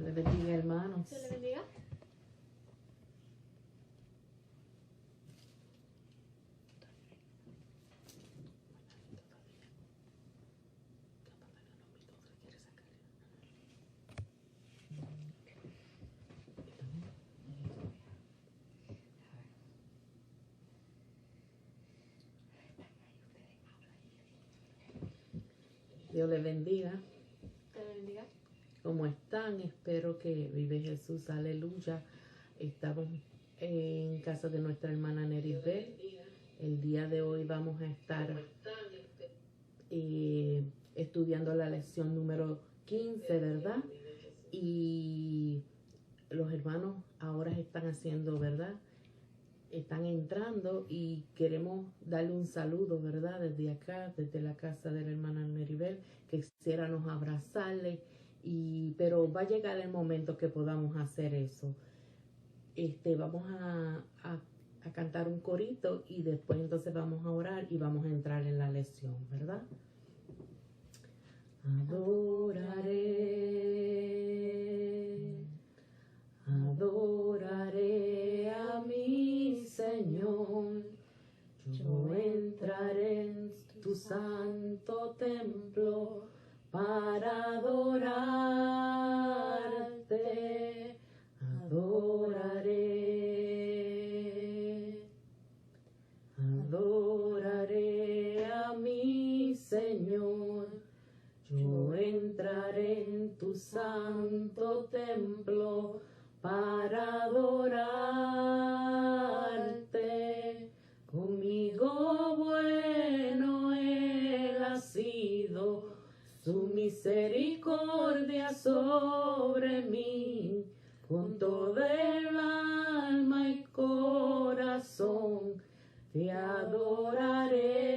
Le bendiga, hermanos. Se le bendiga. Dios les bendiga. Se le bendiga. ¿Cómo están? Espero que vive Jesús, aleluya. Estamos en casa de nuestra hermana Neris Bell. El día de hoy vamos a estar estudiando la lección número 15, ¿verdad? Y los hermanos ahora están haciendo, ¿verdad? Están entrando y queremos darle un saludo, ¿verdad? Desde acá, desde la casa de la hermana Neris Bell, que quisiéramos abrazarle, pero va a llegar el momento que podamos hacer eso. Vamos a cantar un corito y después entonces vamos a orar y vamos a entrar en la lección, ¿verdad? Adoraré a mi Señor, yo entraré en tu santo templo para adorarte, adoraré a mi Señor. Yo entraré en tu santo templo para adorarte. Conmigo bueno Él ha sido, su misericordia sobre mí. Con toda el alma y corazón te adoraré.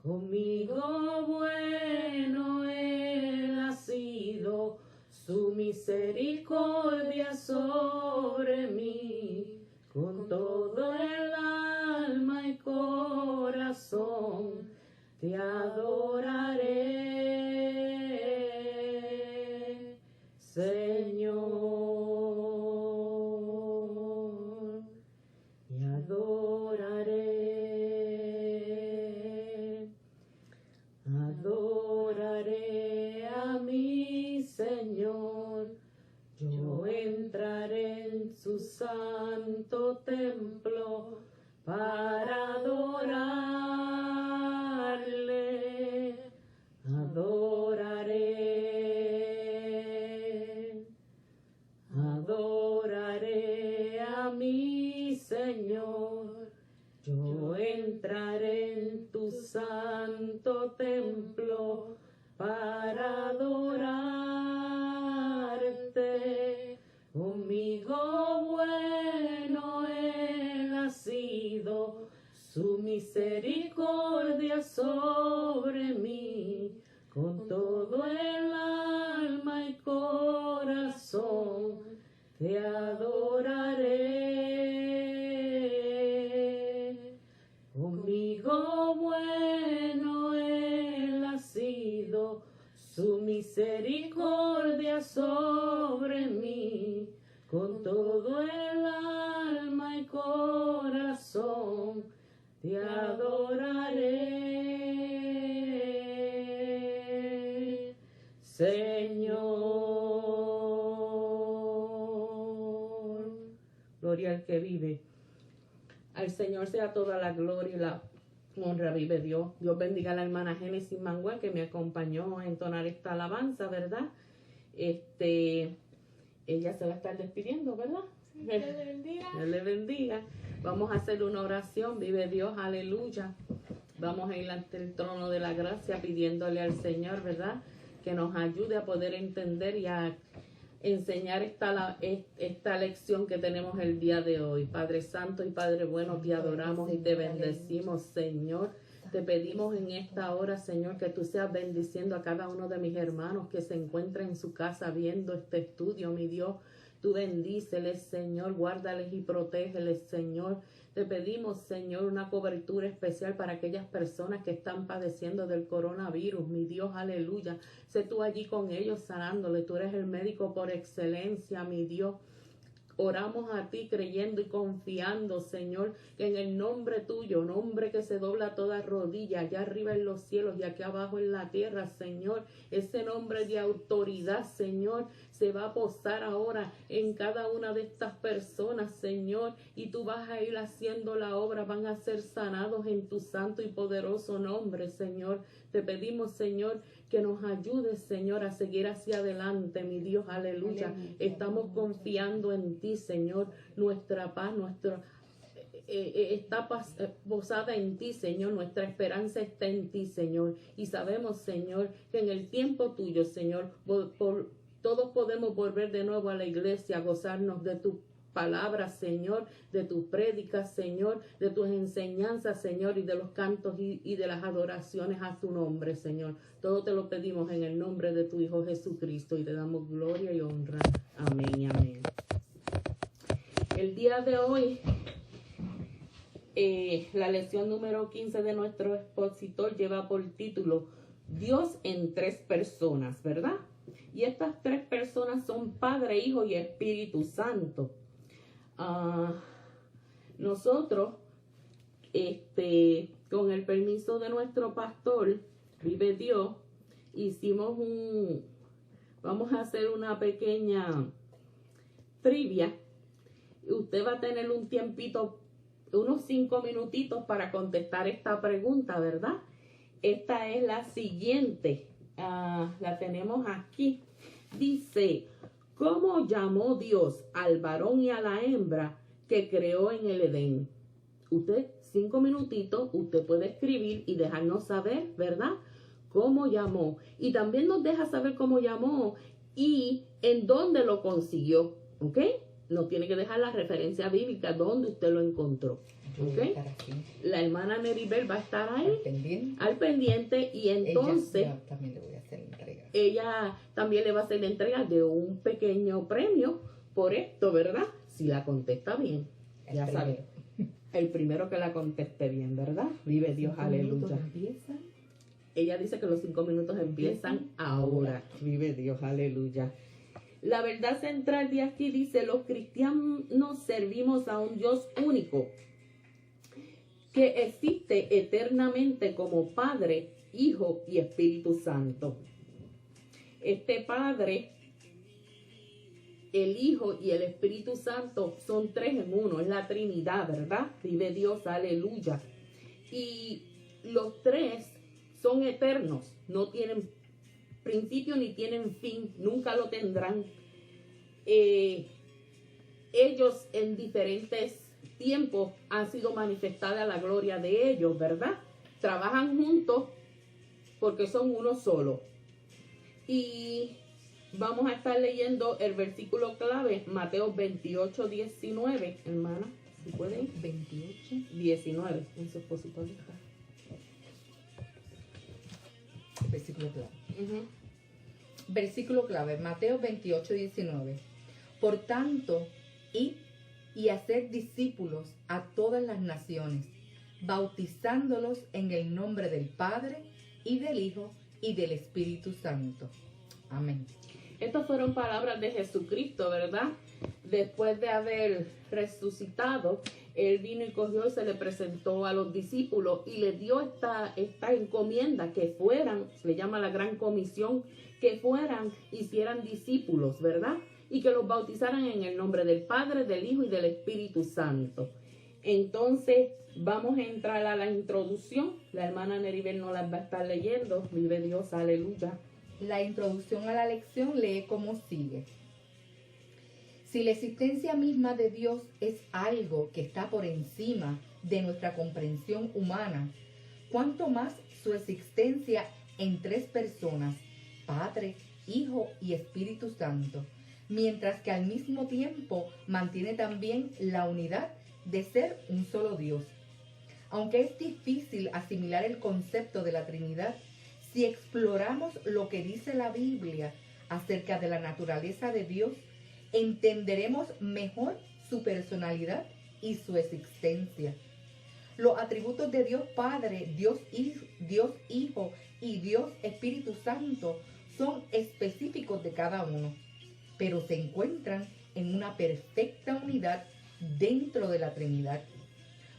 Conmigo bueno Él ha sido, su misericordia sobre mí. Con todo el alma y corazón te adoraré, Señor, y adoraré a mi Señor. Yo entraré en su santo templo para adorarle. Adoraré a mi Señor. Yo entraré en tu santo templo para adorarte. Conmigo bueno Él ha sido, su misericordia sobre mí. Con todo el alma y corazón te adoraré. Conmigo bueno Él ha sido, su misericordia sobre mí. Con todo el alma y corazón te adoraré, Señor. Gloria al que vive. Al Señor sea toda la gloria y la honra, vive Dios. Dios bendiga a la hermana Génesis Manuel que me acompañó a entonar esta alabanza, ¿verdad? Ella se va a estar despidiendo, ¿verdad? Sí, Dios le bendiga. Dios le bendiga. Vamos a hacer una oración, vive Dios, aleluya. Vamos a ir ante el trono de la gracia pidiéndole al Señor, ¿verdad? Que nos ayude a poder entender y a enseñar esta lección que tenemos el día de hoy. Padre Santo y Padre Bueno, te adoramos y te bendecimos, Señor. Te pedimos en esta hora, Señor, que tú seas bendiciendo a cada uno de mis hermanos que se encuentran en su casa viendo este estudio, mi Dios. Tú bendíceles, Señor, guárdales y protégeles, Señor. Te pedimos, Señor, una cobertura especial para aquellas personas que están padeciendo del coronavirus. Mi Dios, aleluya. Sé tú allí con ellos sanándoles. Tú eres el médico por excelencia, mi Dios. Oramos a ti creyendo y confiando, Señor, que en el nombre tuyo, nombre que se dobla toda rodilla, allá arriba en los cielos y aquí abajo en la tierra, Señor, ese nombre de autoridad, Señor, se va a posar ahora en cada una de estas personas, Señor, y tú vas a ir haciendo la obra, van a ser sanados en tu santo y poderoso nombre, Señor. Te pedimos, Señor, que nos ayudes, Señor, a seguir hacia adelante, mi Dios, aleluya. Estamos confiando en ti, Señor, nuestra paz, está posada en ti, Señor, nuestra esperanza está en ti, Señor, y sabemos, Señor, que en el tiempo tuyo, Señor, todos podemos volver de nuevo a la iglesia, a gozarnos de tu palabras, Señor, de tus prédicas, Señor, de tus enseñanzas, Señor, y de los cantos y de las adoraciones a tu nombre, Señor. Todo te lo pedimos en el nombre de tu Hijo Jesucristo y te damos gloria y honra. Amén y amén. El día de hoy, la lección número 15 de nuestro expositor lleva por título Dios en tres personas, ¿verdad? Y estas tres personas son Padre, Hijo y Espíritu Santo. Nosotros, con el permiso de nuestro pastor, Vive Dios, vamos a hacer una pequeña trivia. Usted va a tener un tiempito, unos 5 minutitos para contestar esta pregunta, ¿verdad? Esta es la siguiente, la tenemos aquí. Dice, ¿cómo llamó Dios al varón y a la hembra que creó en el Edén? Usted, 5 minutitos, usted puede escribir y dejarnos saber, ¿verdad? ¿Cómo llamó? Y también nos deja saber cómo llamó y en dónde lo consiguió, ¿ok? Nos tiene que dejar la referencia bíblica donde usted lo encontró, ¿ok? La hermana Neribel va a estar ahí, al pendiente y entonces ella también le voy a hacer la entrega. Ella también le va a hacer la entrega de un pequeño premio por esto, ¿verdad? Si la contesta bien, ya sabe. El primero que la conteste bien, ¿verdad? Vive Dios, aleluya. Ella dice que los 5 minutos empiezan ahora. Vive Dios, aleluya. La verdad central de aquí dice, los cristianos servimos a un Dios único que existe eternamente como Padre, Hijo y Espíritu Santo. Este Padre, el Hijo y el Espíritu Santo son 3 en 1, es la Trinidad, ¿verdad? Vive Dios, aleluya. Y los 3 son eternos, no tienen principio ni tienen fin, nunca lo tendrán. Ellos en diferentes tiempos han sido manifestada la gloria de ellos, ¿verdad? Trabajan juntos porque son uno solo. Y vamos a estar leyendo el versículo clave, Mateo 28, 19, hermana, si pueden. 28, 19, en su expositor. versículo clave. Versículo clave, Mateo 28, 19. Por tanto, id y haced discípulos a todas las naciones, bautizándolos en el nombre del Padre y del Hijo y del Espíritu Santo. Amén. Estas fueron palabras de Jesucristo, ¿verdad? Después de haber resucitado, Él vino y cogió y se le presentó a los discípulos y les dio esta encomienda que fueran, se le llama la gran comisión, que fueran, hicieran discípulos, ¿verdad? Y que los bautizaran en el nombre del Padre, del Hijo y del Espíritu Santo. Entonces, vamos a entrar a la introducción. La hermana Neribel no las va a estar leyendo. Vive Dios, aleluya. La introducción a la lección lee como sigue. Si la existencia misma de Dios es algo que está por encima de nuestra comprensión humana, ¿cuánto más su existencia en 3 personas, Padre, Hijo y Espíritu Santo, mientras que al mismo tiempo mantiene también la unidad de ser un solo Dios? Aunque es difícil asimilar el concepto de la Trinidad, si exploramos lo que dice la Biblia acerca de la naturaleza de Dios, entenderemos mejor su personalidad y su existencia. Los atributos de Dios Padre, Dios Hijo y Dios Espíritu Santo son específicos de cada uno, pero se encuentran en una perfecta unidad dentro de la Trinidad.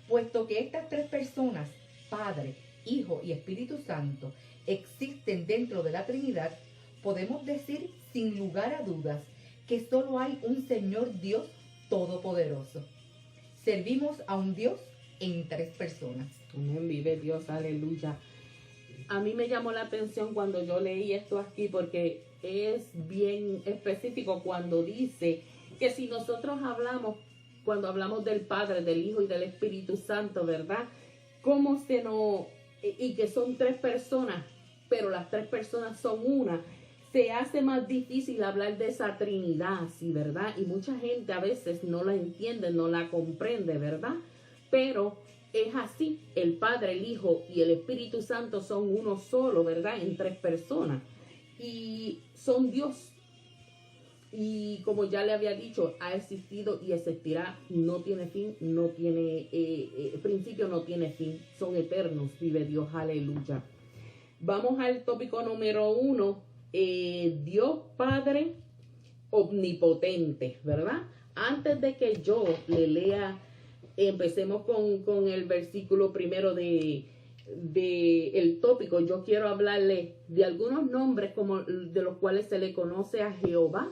Puesto que estas tres personas, Padre, Hijo y Espíritu Santo, existen dentro de la Trinidad, podemos decir sin lugar a dudas que solo hay un Señor Dios Todopoderoso. Servimos a un Dios en tres personas. Amén, vive Dios, aleluya. A mí me llamó la atención cuando yo leí esto aquí porque es bien específico cuando dice que si nosotros hablamos, cuando hablamos del Padre, del Hijo y del Espíritu Santo, ¿verdad? ¿Cómo se nos... y que son tres personas, pero las tres personas son una, se hace más difícil hablar de esa Trinidad, ¿sí, verdad? Y mucha gente a veces no la entiende, no la comprende, ¿verdad? Pero es así, el Padre, el Hijo y el Espíritu Santo son uno solo, ¿verdad? En tres personas. Y son Dios. Y como ya le había dicho, ha existido y existirá, no tiene fin, no tiene principio, no tiene fin, son eternos, vive Dios, aleluya. Vamos al tópico número 1, Dios Padre omnipotente, ¿verdad? Antes de que yo le lea, empecemos con el versículo primero de el tópico. Yo quiero hablarle de algunos nombres como de los cuales se le conoce a Jehová.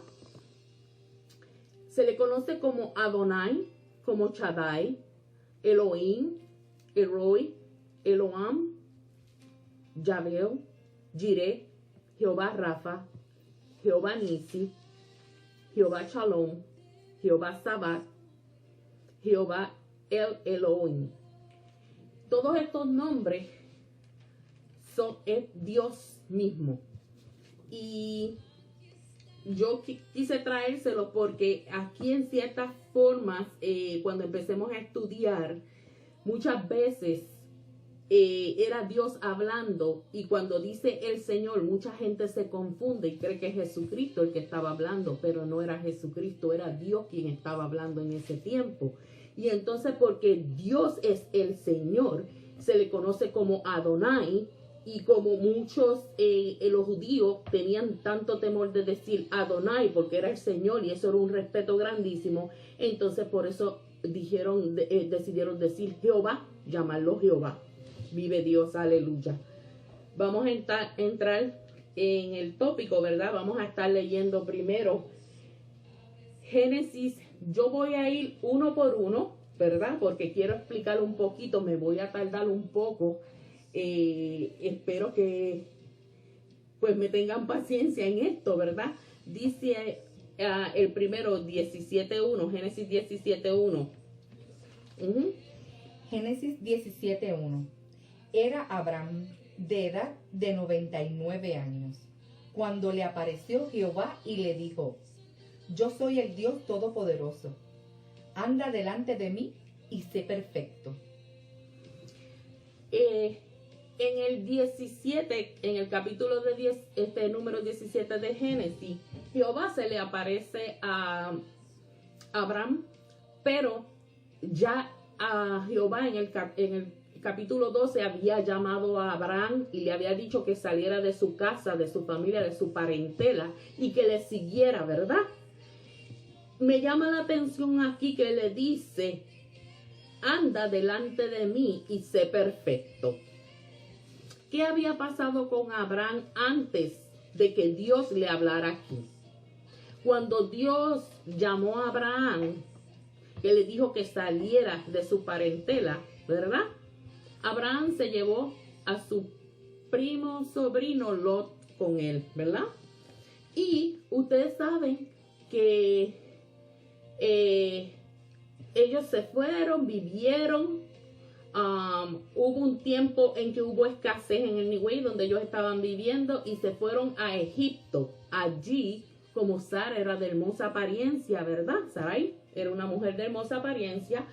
Se le conoce como Adonai, como Shaddai, Elohim, Elroi, Eloham, Yahvé, Jireh, Jehová Rafa, Jehová Nisi, Jehová Shalom, Jehová Sabat, Jehová El Elohim. Todos estos nombres es Dios mismo. Y yo quise traérselo porque aquí en ciertas formas, cuando empecemos a estudiar, muchas veces era Dios hablando, y cuando dice el Señor, mucha gente se confunde y cree que es Jesucristo el que estaba hablando, pero no era Jesucristo, era Dios quien estaba hablando en ese tiempo. Y entonces, porque Dios es el Señor, se le conoce como Adonai. Y como muchos los judíos tenían tanto temor de decir Adonai porque era el Señor y eso era un respeto grandísimo, entonces por eso decidieron decir Jehová, llamarlo Jehová. Vive Dios, aleluya. Vamos a entrar en el tópico, ¿verdad? Vamos a estar leyendo primero Génesis. Yo voy a ir uno por uno, ¿verdad? Porque quiero explicar un poquito, me voy a tardar un poco. Espero que pues me tengan paciencia en esto, ¿verdad? Dice el primero 17.1, Génesis 17.1. Génesis 17.1. Era Abraham de edad de 99 años, cuando le apareció Jehová y le dijo: Yo soy el Dios Todopoderoso, anda delante de mí y sé perfecto. En el 17, en el capítulo de 10, número 17 de Génesis, Jehová se le aparece a Abraham, pero ya a Jehová en el capítulo 12 había llamado a Abraham y le había dicho que saliera de su casa, de su familia, de su parentela y que le siguiera, ¿verdad? Me llama la atención aquí que le dice: anda delante de mí y sé perfecto. ¿Qué había pasado con Abraham antes de que Dios le hablara aquí? Cuando Dios llamó a Abraham, que le dijo que saliera de su parentela, ¿verdad? Abraham se llevó a su primo sobrino Lot con él, ¿verdad? Y ustedes saben que ellos se fueron, vivieron. Hubo un tiempo en que hubo escasez en el Niue, donde ellos estaban viviendo, y se fueron a Egipto. Allí, como Sara era de hermosa apariencia, ¿verdad? Sarai era una mujer de hermosa apariencia.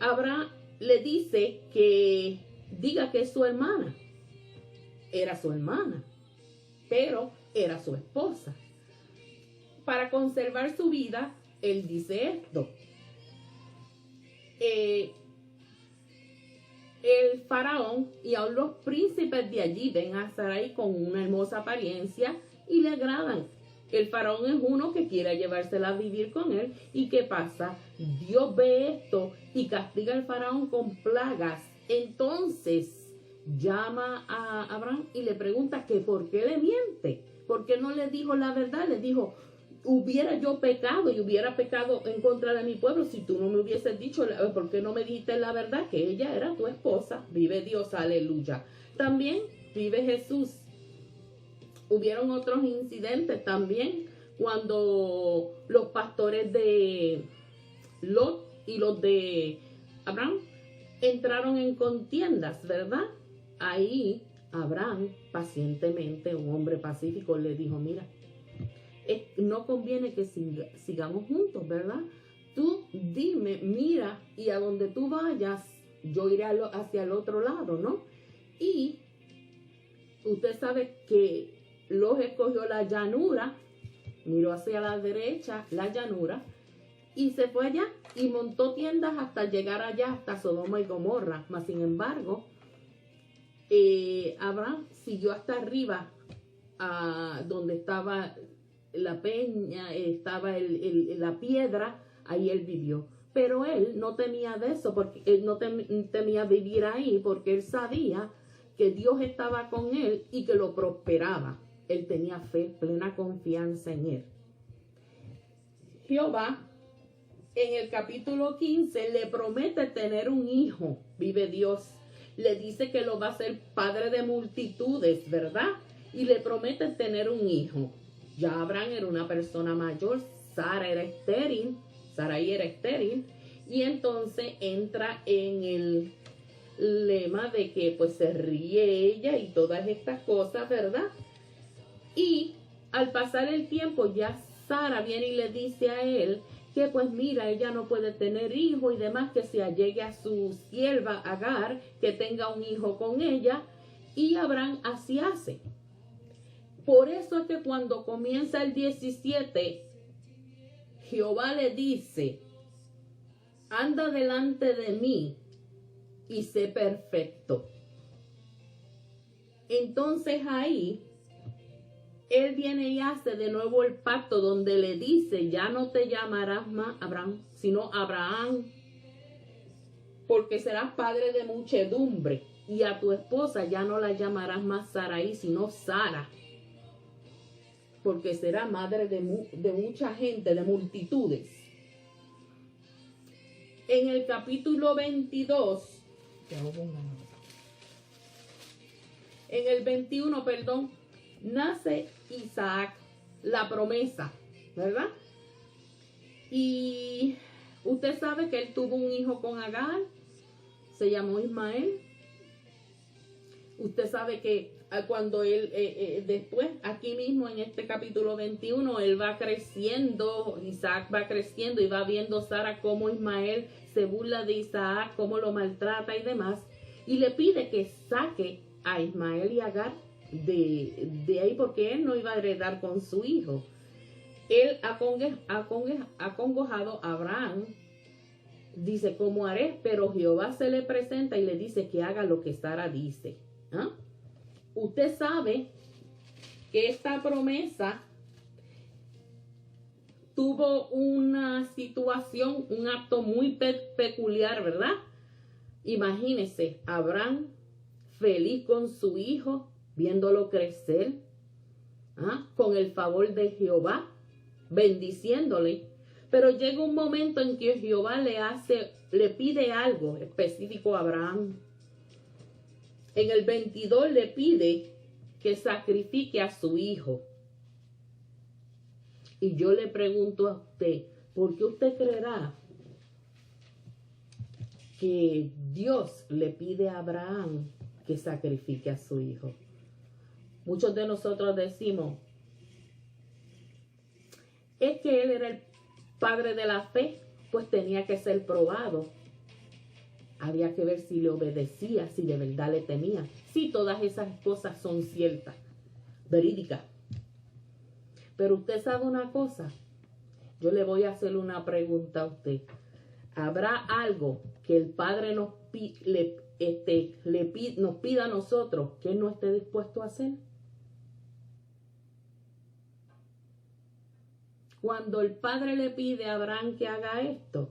Abraham le dice que diga que es su hermana. Era su hermana, pero era su esposa. para conservar su vida, él dice esto. El faraón y aún los príncipes de allí ven a Sarai con una hermosa apariencia y le agradan. El faraón es uno que quiere llevársela a vivir con él. ¿Y qué pasa? Dios ve esto y castiga al faraón con plagas. Entonces llama a Abraham y le pregunta que por qué le miente. ¿Por qué no le dijo la verdad? Le dijo, hubiera yo pecado y hubiera pecado en contra de mi pueblo si tú no me hubieses dicho, ¿por qué no me dijiste la verdad? Que ella era tu esposa. Vive Dios, aleluya. También vive Jesús. Hubieron otros incidentes también cuando los pastores de Lot y los de Abraham entraron en contiendas, ¿verdad? Ahí Abraham pacientemente, un hombre pacífico, le dijo, mira, no conviene que sigamos juntos, ¿verdad? Tú dime, mira, y a donde tú vayas, yo iré hacia el otro lado, ¿no? Y usted sabe que Lot escogió la llanura, miró hacia la derecha, la llanura, y se fue allá y montó tiendas hasta llegar allá, hasta Sodoma y Gomorra. Mas, sin embargo, Abraham siguió hasta arriba, donde estaba la peña, estaba la piedra, ahí él vivió. Pero él no temía de eso, porque él no temía vivir ahí, porque él sabía que Dios estaba con él y que lo prosperaba. Él tenía fe, plena confianza en él. Jehová, en el capítulo 15, le promete tener un hijo, vive Dios. Le dice que lo va a hacer padre de multitudes, ¿verdad? Y le promete tener un hijo. Ya Abraham era una persona mayor, Sarai era estéril, y entonces entra en el lema de que pues se ríe ella y todas estas cosas, ¿verdad? Y al pasar el tiempo ya Sara viene y le dice a él que pues mira, ella no puede tener hijo y demás, que se allegue a su sierva Agar, que tenga un hijo con ella, y Abraham así hace. Por eso es que cuando comienza el 17, Jehová le dice, anda delante de mí y sé perfecto. Entonces ahí, él viene y hace de nuevo el pacto donde le dice, ya no te llamarás más Abraham, sino Abraham, porque serás padre de muchedumbre, y a tu esposa ya no la llamarás más Sarai, sino Sara, porque será madre de mucha gente, de multitudes. En el capítulo 22, en el 21, perdón, nace Isaac, la promesa, ¿verdad? Y usted sabe que él tuvo un hijo con Agar, se llamó Ismael. Usted sabe que cuando él, después, aquí mismo en este capítulo 21, él va creciendo, Isaac va creciendo y va viendo Sara cómo Ismael se burla de Isaac, cómo lo maltrata y demás, y le pide que saque a Ismael y Agar de ahí, porque él no iba a heredar con su hijo. Él acongojado, Abraham dice, ¿cómo haré? Pero Jehová se le presenta y le dice que haga lo que Sara dice. ¿Ah? Usted sabe que esta promesa tuvo una situación, un acto muy peculiar, ¿verdad? Imagínese, Abraham feliz con su hijo, viéndolo crecer, con el favor de Jehová, bendiciéndole. Pero llega un momento en que Jehová le pide algo específico a Abraham. En el 22 le pide que sacrifique a su hijo. Y yo le pregunto a usted, ¿por qué usted creerá que Dios le pide a Abraham que sacrifique a su hijo? Muchos de nosotros decimos, es que él era el padre de la fe, pues tenía que ser probado. Había que ver si le obedecía, si de verdad le temía. Sí, todas esas cosas son ciertas, verídicas. Pero usted sabe una cosa, yo le voy a hacer una pregunta a usted. ¿Habrá algo que el Padre nos pida a nosotros que Él no esté dispuesto a hacer? Cuando el Padre le pide a Abraham que haga esto,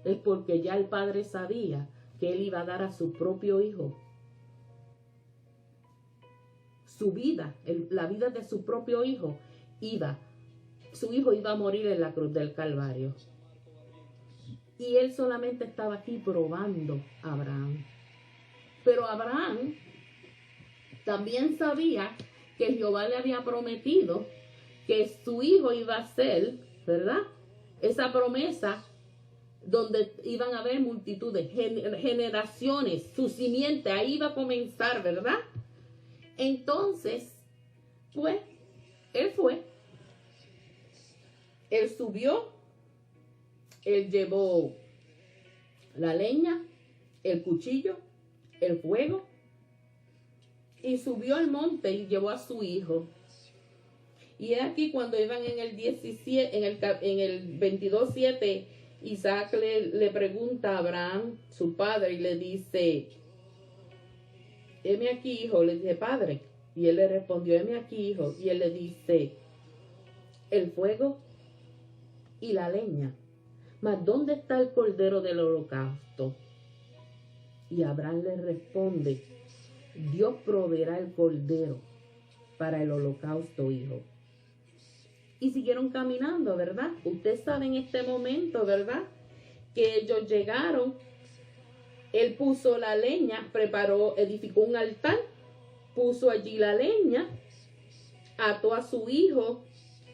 es porque ya el Padre sabía que Él iba a dar a su propio hijo su vida, la vida de su propio hijo, su hijo iba a morir en la cruz del Calvario. Y Él solamente estaba aquí probando a Abraham. Pero Abraham también sabía que Jehová le había prometido que su hijo iba a ser, ¿verdad? Esa promesa donde iban a haber multitudes, generaciones, su simiente, ahí iba a comenzar, ¿verdad? Entonces, pues, él subió, él llevó la leña, el cuchillo, el fuego, y subió al monte y llevó a su hijo. Y es aquí cuando iban en el 17, en el 22:7, Isaac le pregunta a Abraham, su padre, y le dice: heme aquí, hijo. Le dice: padre. Y él le respondió: heme aquí, hijo. Y él le dice: el fuego y la leña, mas ¿dónde está el cordero del holocausto? Y Abraham le responde: Dios proveerá el cordero para el holocausto, hijo. Y siguieron caminando, ¿verdad? Usted sabe en este momento, ¿verdad?, que ellos llegaron. Él puso la leña, edificó un altar, puso allí la leña, ató a su hijo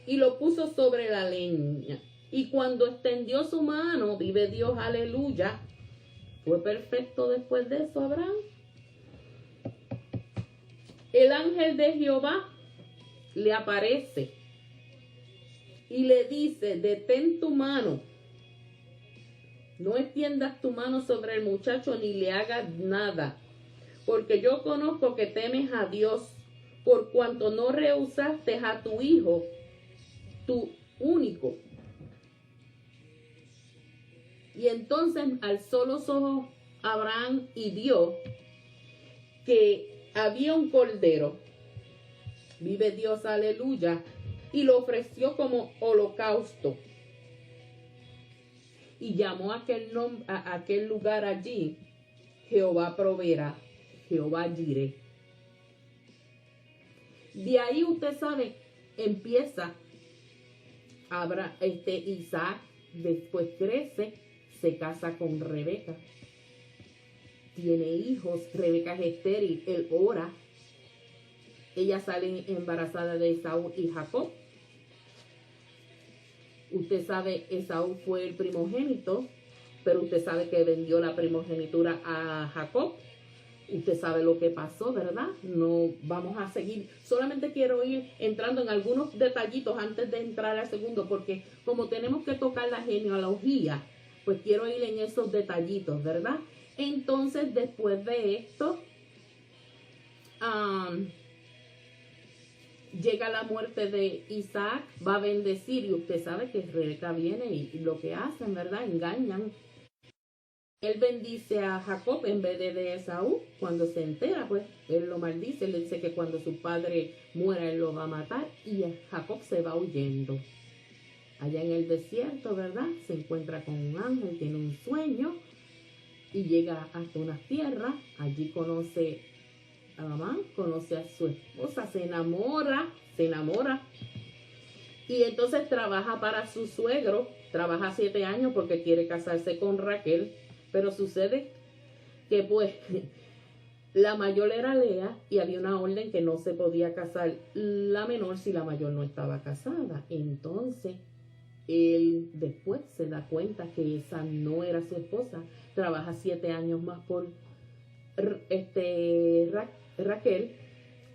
y lo puso sobre la leña. Y cuando extendió su mano, vive Dios, aleluya, fue perfecto después de eso, Abraham. El ángel de Jehová le aparece y le dice: detén tu mano. No extiendas tu mano sobre el muchacho ni le hagas nada, porque yo conozco que temes a Dios, por cuanto no rehusaste a tu hijo, tu único. Y entonces alzó los ojos Abraham y vio que había un cordero, vive Dios, aleluya, y lo ofreció como holocausto. Y llamó a aquel lugar allí: Jehová proveerá, Jehová Jireh. De ahí usted sabe, empieza Isaac, después crece, se casa con Rebeca, tiene hijos. Rebeca es estéril, él ora, ella sale embarazada de Esaú y Jacob. Usted sabe, Esaú fue el primogénito, pero usted sabe que vendió la primogenitura a Jacob. Usted sabe lo que pasó, ¿verdad? No vamos a seguir. Solamente quiero ir entrando en algunos detallitos antes de entrar al segundo, porque como tenemos que tocar la genealogía, pues quiero ir en esos detallitos, ¿verdad? Entonces, después de esto, llega la muerte de Isaac, va a bendecir, y usted sabe que Rebeca viene y lo que hacen, ¿verdad? Engañan. Él bendice a Jacob en vez de Esaú. Cuando se entera, pues, él lo maldice, le dice que cuando su padre muera, él lo va a matar, y Jacob se va huyendo. Allá en el desierto, ¿verdad?, se encuentra con un ángel, tiene un sueño, y llega hasta una tierra. Allí conoce a Labán, conoce a su esposa, se enamora, y entonces trabaja para su suegro. Trabaja 7 años porque quiere casarse con Raquel, pero sucede que pues la mayor era Lea y había una orden que no se podía casar la menor si la mayor no estaba casada. Entonces él después se da cuenta que esa no era su esposa. Trabaja 7 años más por Raquel,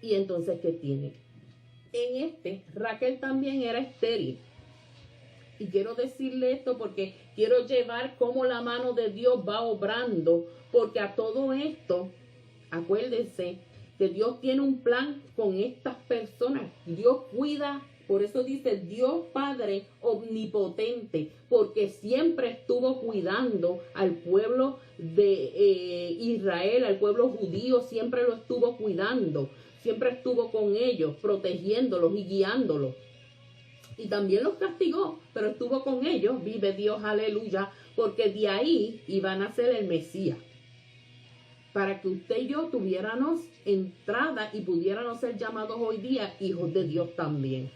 y entonces ¿qué tiene? Raquel también era estéril. Y quiero decirle esto porque quiero llevar cómo la mano de Dios va obrando, porque a todo esto, acuérdense que Dios tiene un plan con estas personas. Dios cuida Por eso dice Dios Padre omnipotente, porque siempre estuvo cuidando al pueblo de Israel, al pueblo judío, siempre lo estuvo cuidando, siempre estuvo con ellos, protegiéndolos y guiándolos. Y también los castigó, pero estuvo con ellos, vive Dios, aleluya, porque de ahí iban a ser el Mesías. Para que usted y yo tuviéramos entrada y pudiéramos ser llamados hoy día hijos de Dios también.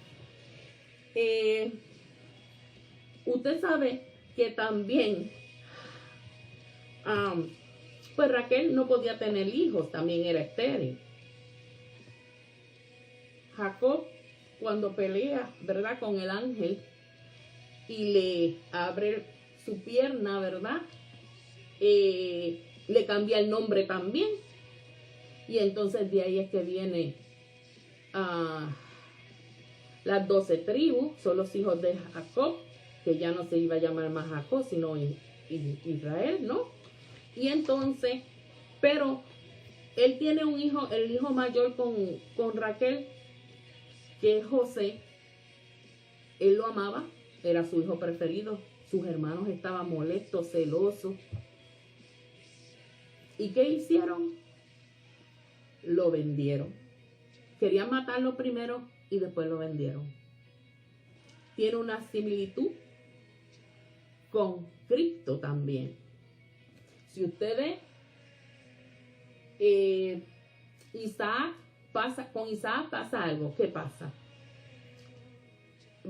Usted sabe que también, pues Raquel no podía tener hijos, también era estéril. Jacob, cuando pelea, ¿verdad?, con el ángel y le abre su pierna, ¿verdad?, le cambia el nombre también. Y entonces de ahí es que viene las 12 tribus, son los hijos de Jacob, que ya no se iba a llamar más Jacob, sino Israel, ¿no? Y entonces, pero él tiene un hijo, el hijo mayor con Raquel, que es José. Él lo amaba, era su hijo preferido. Sus hermanos estaban molestos, celosos. ¿Y qué hicieron? Lo vendieron. Querían matarlo primero y después lo vendieron. Tiene una similitud con Cristo también. Si usted ve, con Isaac pasa algo. ¿Qué pasa?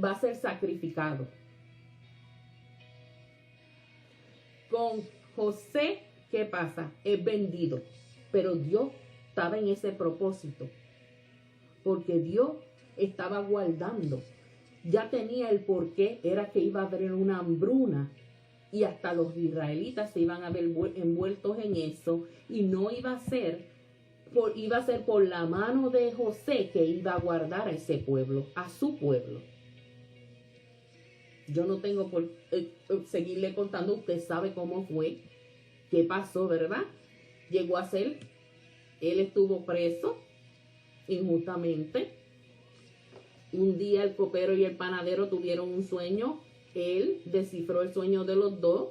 Va a ser sacrificado. Con José, ¿qué pasa? Es vendido. Pero Dios estaba en ese propósito. Porque Dios estaba guardando. Ya tenía el porqué. Era que iba a haber una hambruna. Y hasta los israelitas se iban a ver envueltos en eso. Y no iba a ser por la mano de José que iba a guardar a ese pueblo, a su pueblo. Yo no tengo por seguirle contando. Usted sabe cómo fue, qué pasó, ¿verdad? Llegó a ser, él estuvo preso injustamente. Un día el copero y el panadero tuvieron un sueño. Él descifró el sueño de los dos.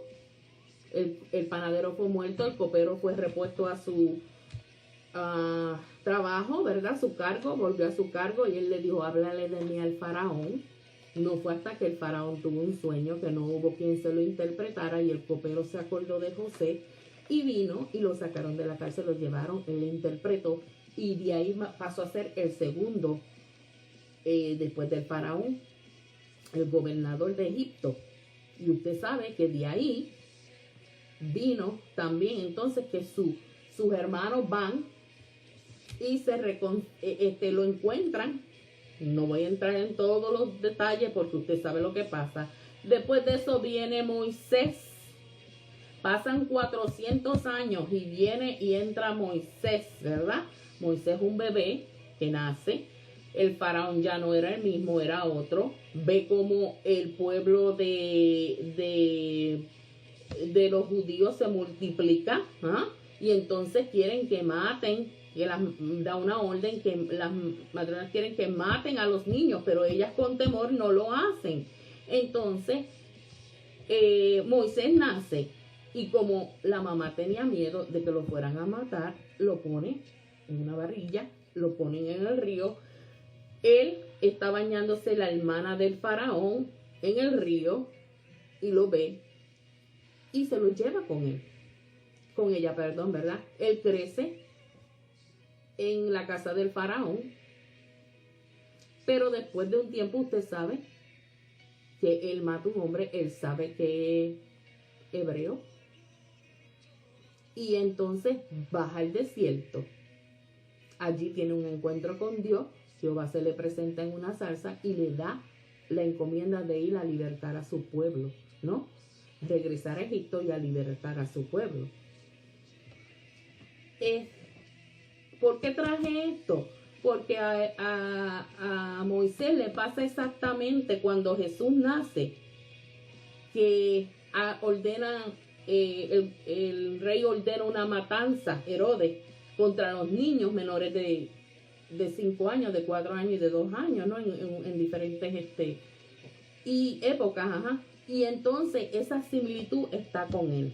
El panadero fue muerto, el copero fue repuesto a su trabajo, ¿verdad? Su cargo, volvió a su cargo y él le dijo, háblale de mí al faraón. No fue hasta que el faraón tuvo un sueño que no hubo quien se lo interpretara y el copero se acordó de José y vino y lo sacaron de la cárcel, lo llevaron, él le interpretó y de ahí pasó a ser el segundo, después del faraón, el gobernador de Egipto. Y usted sabe que de ahí vino también entonces que sus hermanos van y lo encuentran. No voy a entrar en todos los detalles porque usted sabe lo que pasa. Después de eso viene Moisés. Pasan 400 años y viene y entra Moisés, ¿verdad? Moisés, un bebé que nace. El faraón ya no era el mismo, era otro. Ve como el pueblo de los judíos se multiplica, ¿ah? Y entonces quieren que maten, que da una orden que las matronas quieren que maten a los niños, pero ellas con temor no lo hacen. Entonces Moisés nace y como la mamá tenía miedo de que lo fueran a matar, lo pone en una barrilla, lo ponen en el río. Él está bañándose, la hermana del faraón, en el río y lo ve y se lo lleva con ella, ¿verdad? Él crece en la casa del faraón, pero después de un tiempo usted sabe que él mata a un hombre, él sabe que es hebreo y entonces baja al desierto. Allí tiene un encuentro con Dios. Jehová se le presenta en una zarza y le da la encomienda de ir a libertar a su pueblo, ¿no? Regresar a Egipto y a libertar a su pueblo. ¿Por qué traje esto? Porque a Moisés le pasa exactamente cuando Jesús nace, que el rey ordena una matanza, Herodes, contra los niños menores de de 5 años, de 4 años y de 2 años, ¿no? En diferentes y épocas, ajá. Y entonces esa similitud está con él.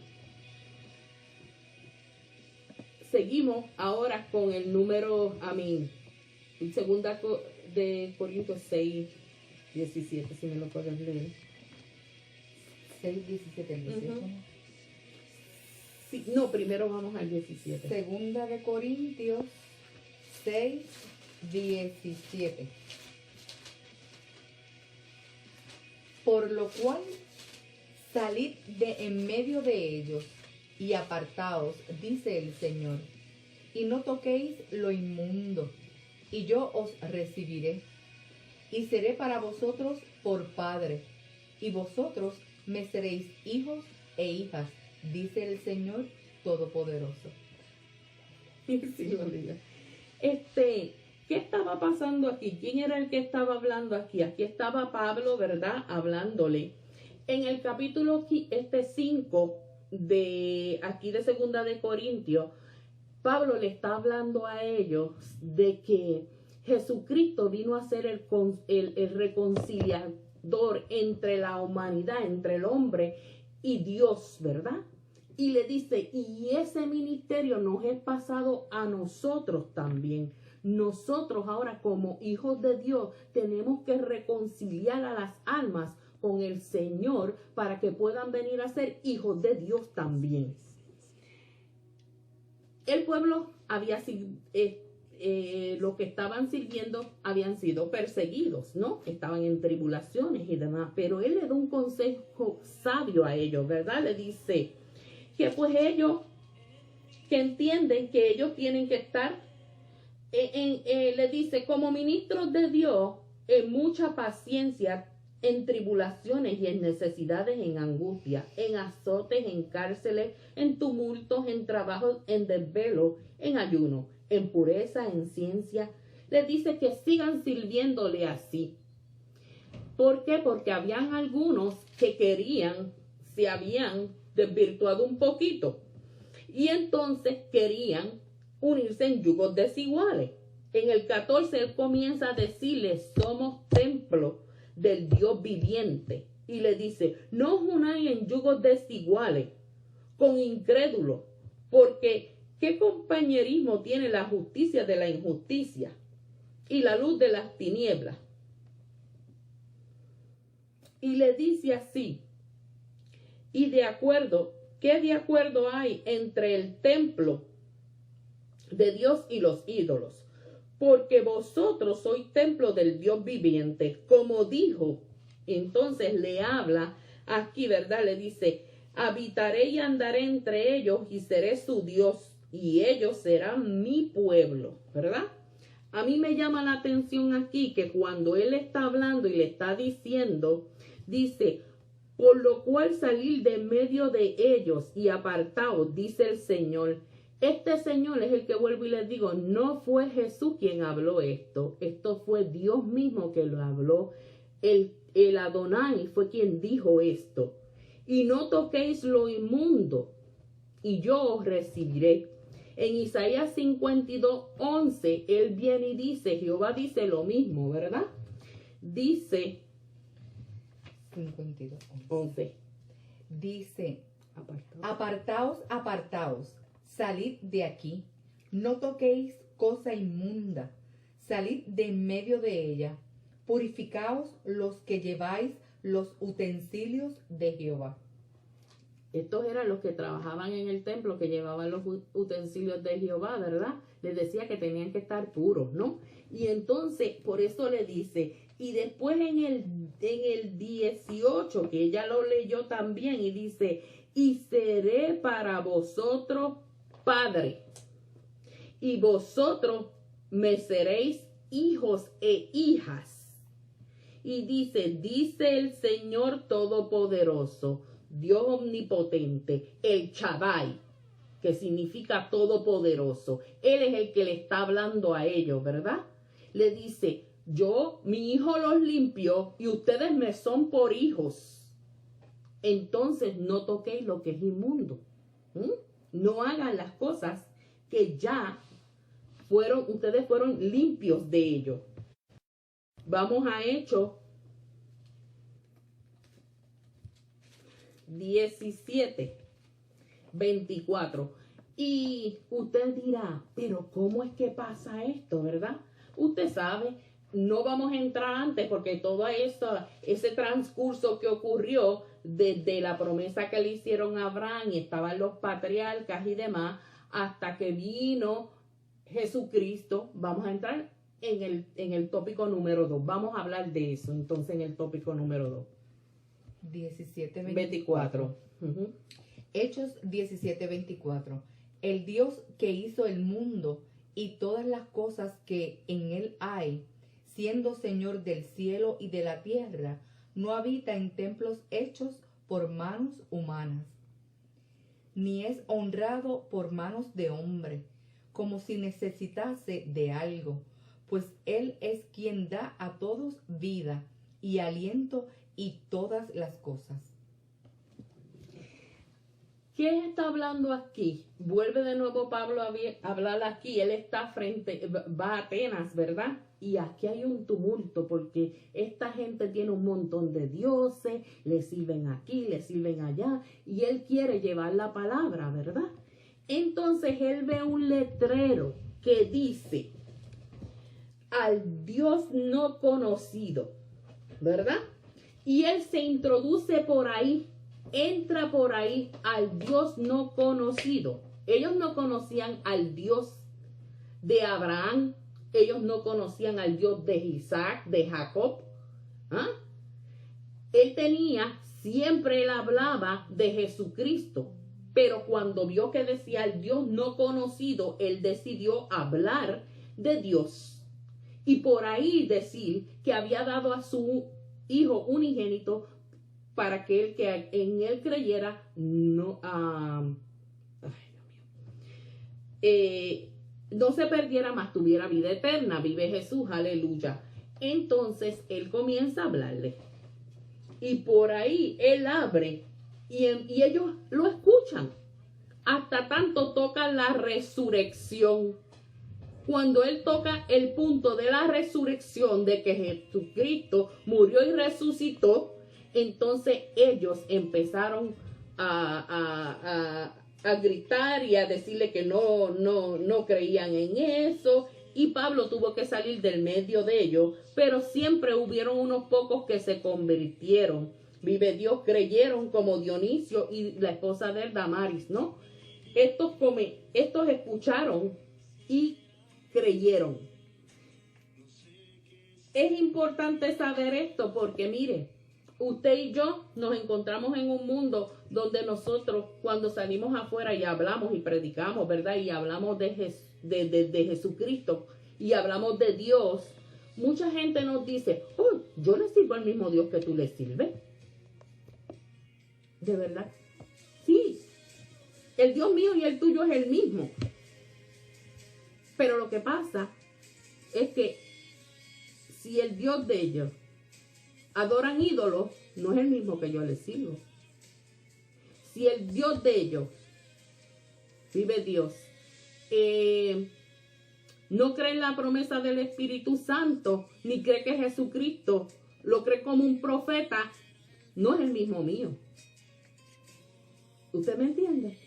Seguimos ahora con el número, segunda de Corintios 6, 17, si me lo puedes leer. 6, 17, 18. Sí, no, primero vamos al 17. Segunda de Corintios 6, 17. Por lo cual, salid de en medio de ellos y apartaos, dice el Señor, y no toquéis lo inmundo, y yo os recibiré, y seré para vosotros por padre, y vosotros me seréis hijos e hijas, dice el Señor Todopoderoso. Sí, lo diga. ¿Qué estaba pasando aquí? ¿Quién era el que estaba hablando aquí? Aquí estaba Pablo, ¿verdad? Hablándole. En el capítulo 5 de aquí de Segunda de Corintios, Pablo le está hablando a ellos de que Jesucristo vino a ser el reconciliador entre la humanidad, entre el hombre y Dios, ¿verdad? Y le dice, y ese ministerio nos es pasado a nosotros también. Nosotros ahora como hijos de Dios tenemos que reconciliar a las almas con el Señor para que puedan venir a ser hijos de Dios también. El pueblo había sido, los que estaban sirviendo habían sido perseguidos, ¿no? Estaban en tribulaciones y demás, pero él le da un consejo sabio a ellos, ¿verdad? Le dice que pues ellos, que entienden que ellos tienen que estar, le dice, como ministros de Dios, en mucha paciencia, en tribulaciones y en necesidades, en angustia, en azotes, en cárceles, en tumultos, en trabajos, en desvelo, en ayuno, en pureza, en ciencia. Le dice que sigan sirviéndole así. ¿Por qué? Porque habían algunos que se habían desvirtuado un poquito y entonces querían unirse en yugos desiguales. En el 14 él comienza a decirles, somos templo del Dios viviente, y le dice, no os unáis en yugos desiguales con incrédulos, porque ¿qué compañerismo tiene la justicia de la injusticia y la luz de las tinieblas? Y le dice así, y ¿qué de acuerdo hay entre el templo de Dios y los ídolos? Porque vosotros sois templo del Dios viviente, como dijo. Entonces le habla aquí, ¿verdad? Le dice, habitaré y andaré entre ellos y seré su Dios y ellos serán mi pueblo, ¿verdad? A mí me llama la atención aquí que cuando él está hablando y le está diciendo, dice, por lo cual salir de medio de ellos y apartaos, dice el Señor. Este Señor es el que vuelvo y les digo, no fue Jesús quien habló esto fue Dios mismo que lo habló. El Adonai fue quien dijo esto. Y no toquéis lo inmundo, y yo os recibiré. En Isaías 52, 11, él viene y dice, Jehová dice lo mismo, ¿verdad? Dice 52, 11. Dice, apartaos, apartaos, salid de aquí, no toquéis cosa inmunda, salid de en medio de ella, purificaos los que lleváis los utensilios de Jehová. Estos eran los que trabajaban en el templo, que llevaban los utensilios de Jehová, ¿verdad? Les decía que tenían que estar puros, ¿no? Y entonces, por eso le dice, y después en el 18, que ella lo leyó también, y dice, y seré para vosotros padre, y vosotros me seréis hijos e hijas. Y dice el Señor Todopoderoso, Dios omnipotente, el Shaddai, que significa todopoderoso. Él es el que le está hablando a ellos, ¿verdad? Le dice, mi hijo los limpió y ustedes me son por hijos. Entonces no toquéis lo que es inmundo. No hagan las cosas que ya ustedes fueron limpios de ello. Vamos a Hechos 17:24. Y usted dirá, pero ¿cómo es que pasa esto, verdad? Usted sabe, no vamos a entrar antes porque todo ese transcurso que ocurrió desde la promesa que le hicieron a Abraham y estaban los patriarcas y demás, hasta que vino Jesucristo. Vamos a entrar en el tópico número 2. Vamos a hablar de eso entonces en el tópico número 2. 17:24. Hechos 17:24. El Dios que hizo el mundo y todas las cosas que en él hay, siendo Señor del cielo y de la tierra, no habita en templos hechos por manos humanas, ni es honrado por manos de hombre, como si necesitase de algo, pues Él es quien da a todos vida y aliento y todas las cosas. ¿Qué está hablando aquí? Vuelve de nuevo Pablo a hablar aquí. Él está va a Atenas, ¿verdad? Y aquí hay un tumulto porque esta gente tiene un montón de dioses, le sirven aquí, le sirven allá, y él quiere llevar la palabra, ¿verdad? Entonces él ve un letrero que dice, al Dios no conocido, ¿verdad? Y él se introduce por ahí, entra por ahí al Dios no conocido. Ellos no conocían al Dios de Abraham, ellos no conocían al Dios de Isaac, de Jacob. ¿Ah? Siempre él hablaba de Jesucristo, pero cuando vio que decía el Dios no conocido, él decidió hablar de Dios. Y por ahí decir que había dado a su Hijo unigénito para que el que en él creyera no se perdiera, mas tuviera vida eterna. Vive Jesús, aleluya. Entonces él comienza a hablarle y por ahí él abre y ellos lo escuchan hasta tanto toca la resurrección. Cuando él toca el punto de la resurrección, de que Jesucristo murió y resucitó, entonces ellos empezaron a gritar y a decirle que no creían en eso. Y Pablo tuvo que salir del medio de ellos, pero siempre hubieron unos pocos que se convirtieron. Vive Dios, creyeron, como Dionisio y la esposa de él, Damaris, ¿no? Estos escucharon y creyeron. Es importante saber esto porque mire, usted y yo nos encontramos en un mundo donde nosotros cuando salimos afuera y hablamos y predicamos, ¿verdad? Y hablamos de Jesucristo y hablamos de Dios, mucha gente nos dice, oh, yo le sirvo al mismo Dios que tú le sirves. ¿De verdad? Sí, el Dios mío y el tuyo es el mismo. Pero lo que pasa es que si el Dios de ellos adoran ídolos, no es el mismo que yo les sirvo. Si el Dios de ellos, vive Dios, no cree en la promesa del Espíritu Santo, ni cree que Jesucristo lo cree como un profeta, no es el mismo mío. ¿Usted me entiende?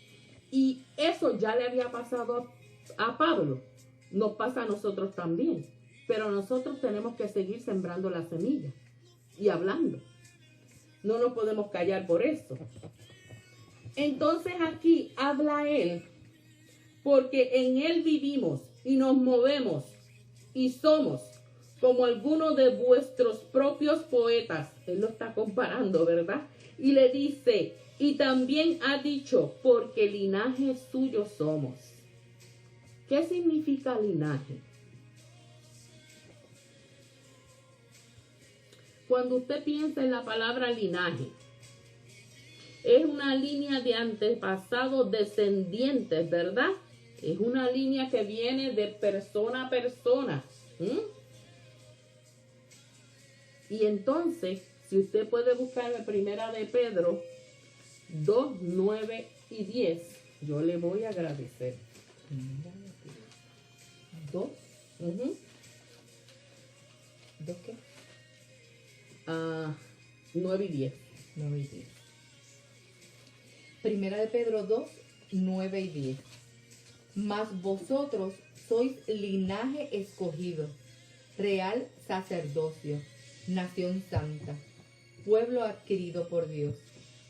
Y eso ya le había pasado a Pablo. Nos pasa a nosotros también. Pero nosotros tenemos que seguir sembrando la semilla y hablando. No nos podemos callar por eso. Entonces aquí habla él, porque en él vivimos y nos movemos y somos como algunos de vuestros propios poetas. Él lo está comparando, ¿verdad? Y le dice, y también ha dicho, porque linaje suyo somos. ¿Qué significa linaje? Cuando usted piensa en la palabra linaje, es una línea de antepasados descendientes, ¿verdad? Es una línea que viene de persona a persona. Y entonces, si usted puede buscar la primera de Pedro 2, 9 y 10, yo le voy a agradecer. 2. Ujú. ¿2 qué? 9 y 10. 9 y 10. Primera de Pedro 2, 9 y 10. Mas vosotros sois linaje escogido, real sacerdocio, nación santa, pueblo adquirido por Dios,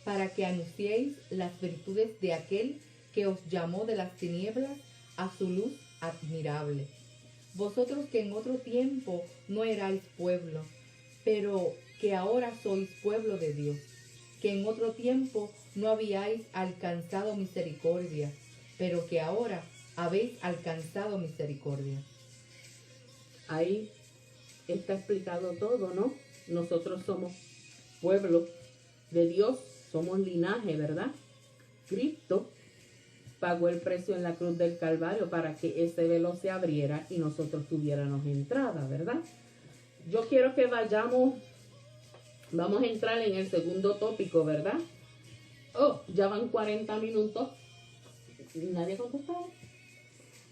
para que anunciéis las virtudes de aquel que os llamó de las tinieblas a su luz admirable. Vosotros que en otro tiempo no erais pueblo, pero que ahora sois pueblo de Dios, que en otro tiempo no habíais alcanzado misericordia, pero que ahora habéis alcanzado misericordia. Ahí está explicado todo, ¿no? Nosotros somos pueblo de Dios, somos linaje, ¿verdad? Cristo pagó el precio en la cruz del Calvario para que ese velo se abriera y nosotros tuviéramos entrada, ¿verdad? Yo quiero que vamos a entrar en el segundo tópico, ¿verdad? Oh, ya van 40 minutos. ¿Nadie ha contestado?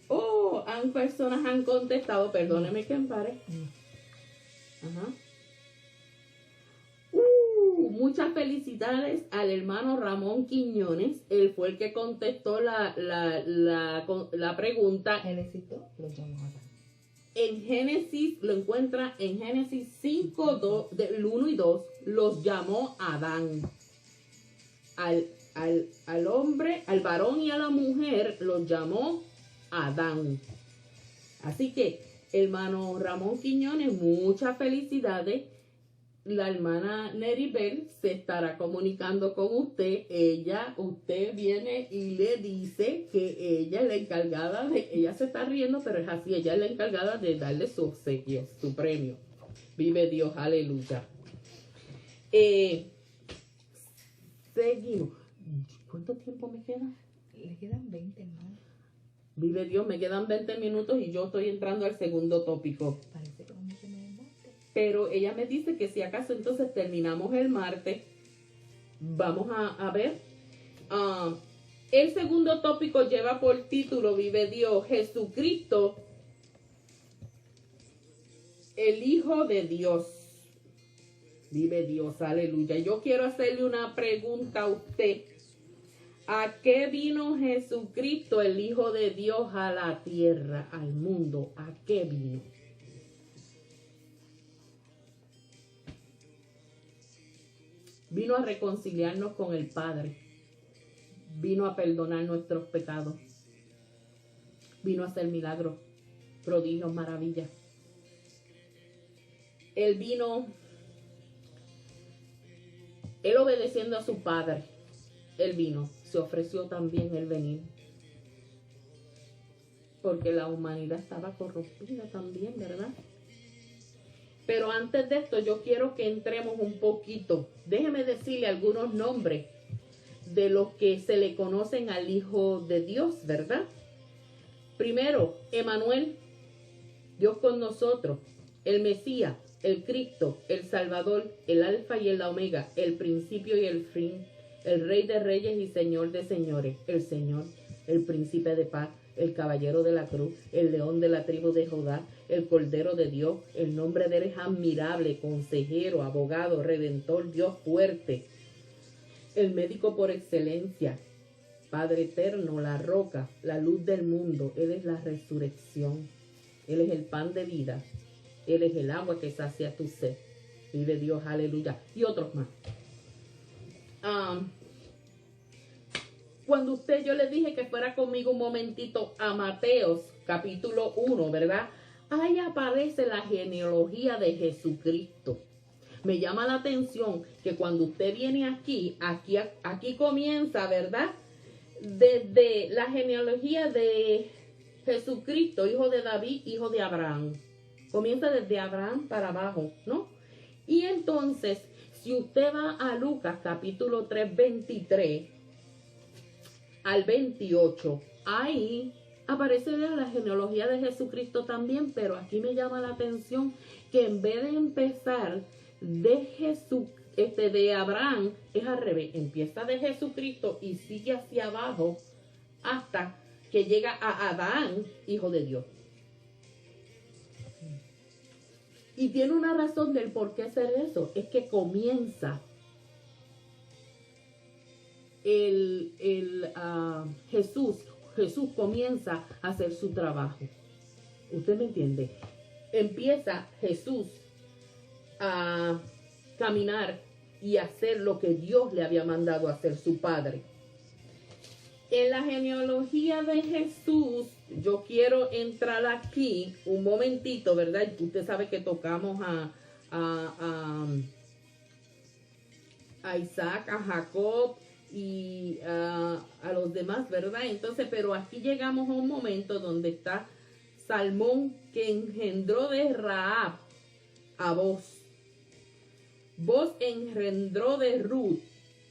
Oh, personas han contestado, perdóneme que empare. Ajá. Muchas felicidades al hermano Ramón Quiñones. Él fue el que contestó la pregunta. Génesis 2, lo llamamos acá. En Génesis, lo encuentra en Génesis 5, 2, del 1 y 2, los llamó Adán. Al hombre, al varón y a la mujer los llamó Adán. Así que, hermano Ramón Quiñones, muchas felicidades. La hermana Neribel se estará comunicando con usted. Usted viene y le dice que ella es la encargada ella se está riendo, pero es así, ella es la encargada de darle su obsequio, su premio. Vive Dios, aleluya. Seguimos. ¿Cuánto tiempo me queda? Le quedan 20, hermano. Vive Dios, me quedan 20 minutos y yo estoy entrando al segundo tópico. Parece que vamos a tener el martes. Pero ella me dice que si acaso entonces terminamos el martes, vamos a ver. El segundo tópico lleva por título, vive Dios, Jesucristo, el Hijo de Dios. Vive Dios, aleluya. Yo quiero hacerle una pregunta a usted. ¿A qué vino Jesucristo, el Hijo de Dios, a la tierra, al mundo? ¿A qué vino? Vino a reconciliarnos con el Padre. Vino a perdonar nuestros pecados. Vino a hacer milagros, prodigios, maravillas. Él vino, él obedeciendo a su Padre. Él vino, se ofreció también el venir. Porque la humanidad estaba corrompida también, ¿verdad? Pero antes de esto, yo quiero que entremos un poquito. Déjeme decirle algunos nombres de los que se le conocen al Hijo de Dios, ¿verdad? Primero, Emanuel, Dios con nosotros, el Mesías, el Cristo, el Salvador, el Alfa y el Omega, el principio y el fin, el Rey de Reyes y Señor de Señores, el Señor, el Príncipe de Paz, el Caballero de la Cruz, el León de la tribu de Judá, el Cordero de Dios. El nombre de él es admirable, consejero, abogado, redentor, Dios fuerte, el médico por excelencia, Padre eterno, la roca, la luz del mundo. Él es la resurrección, él es el pan de vida, él es el agua que sacia tu sed. Vive Dios, aleluya. Y otros más. Cuando yo le dije que fuera conmigo un momentito a Mateos capítulo 1, ¿verdad? Ahí aparece la genealogía de Jesucristo. Me llama la atención que cuando usted viene aquí comienza, ¿verdad? Desde la genealogía de Jesucristo, hijo de David, hijo de Abraham. Comienza desde Abraham para abajo, ¿no? Y entonces, si usted va a Lucas capítulo 3, 23 al 28, ahí aparece la genealogía de Jesucristo también, pero aquí me llama la atención que en vez de empezar de Abraham, es al revés, empieza de Jesucristo y sigue hacia abajo hasta que llega a Adán, hijo de Dios. Y tiene una razón del por qué hacer eso. Es que comienza Jesús comienza a hacer su trabajo. ¿Usted me entiende? Empieza Jesús a caminar y hacer lo que Dios le había mandado hacer, su Padre. En la genealogía de Jesús, yo quiero entrar aquí un momentito, ¿verdad? Usted sabe que tocamos a Isaac, a Jacob y a los demás, ¿verdad? Entonces, pero aquí llegamos a un momento donde está Salmón, que engendró de Rahab a Boz. Boz engendró de Ruth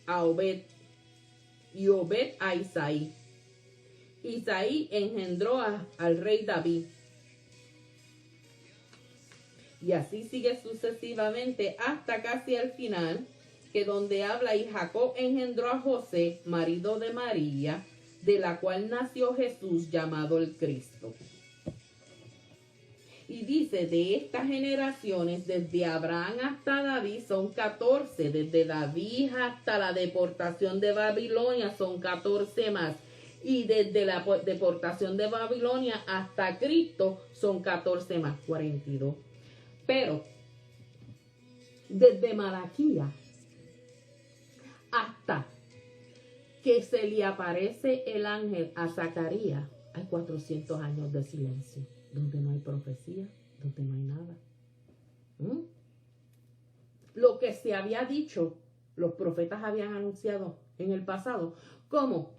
a Obed, y Obed a Isaí. Isaí engendró al rey David. Y así sigue sucesivamente hasta casi al final, que donde habla, y Jacob engendró a José, marido de María, de la cual nació Jesús, llamado el Cristo. Y dice, de estas generaciones, desde Abraham hasta David, son 14. Desde David hasta la deportación de Babilonia, son 14 más. Y desde la deportación de Babilonia hasta Cristo, son 14 más, 42. Pero, desde Malaquías hasta que se le aparece el ángel a Zacarías, hay 400 años de silencio, donde no hay profecía, donde no hay nada. Lo que se había dicho, los profetas habían anunciado en el pasado. ¿Cómo?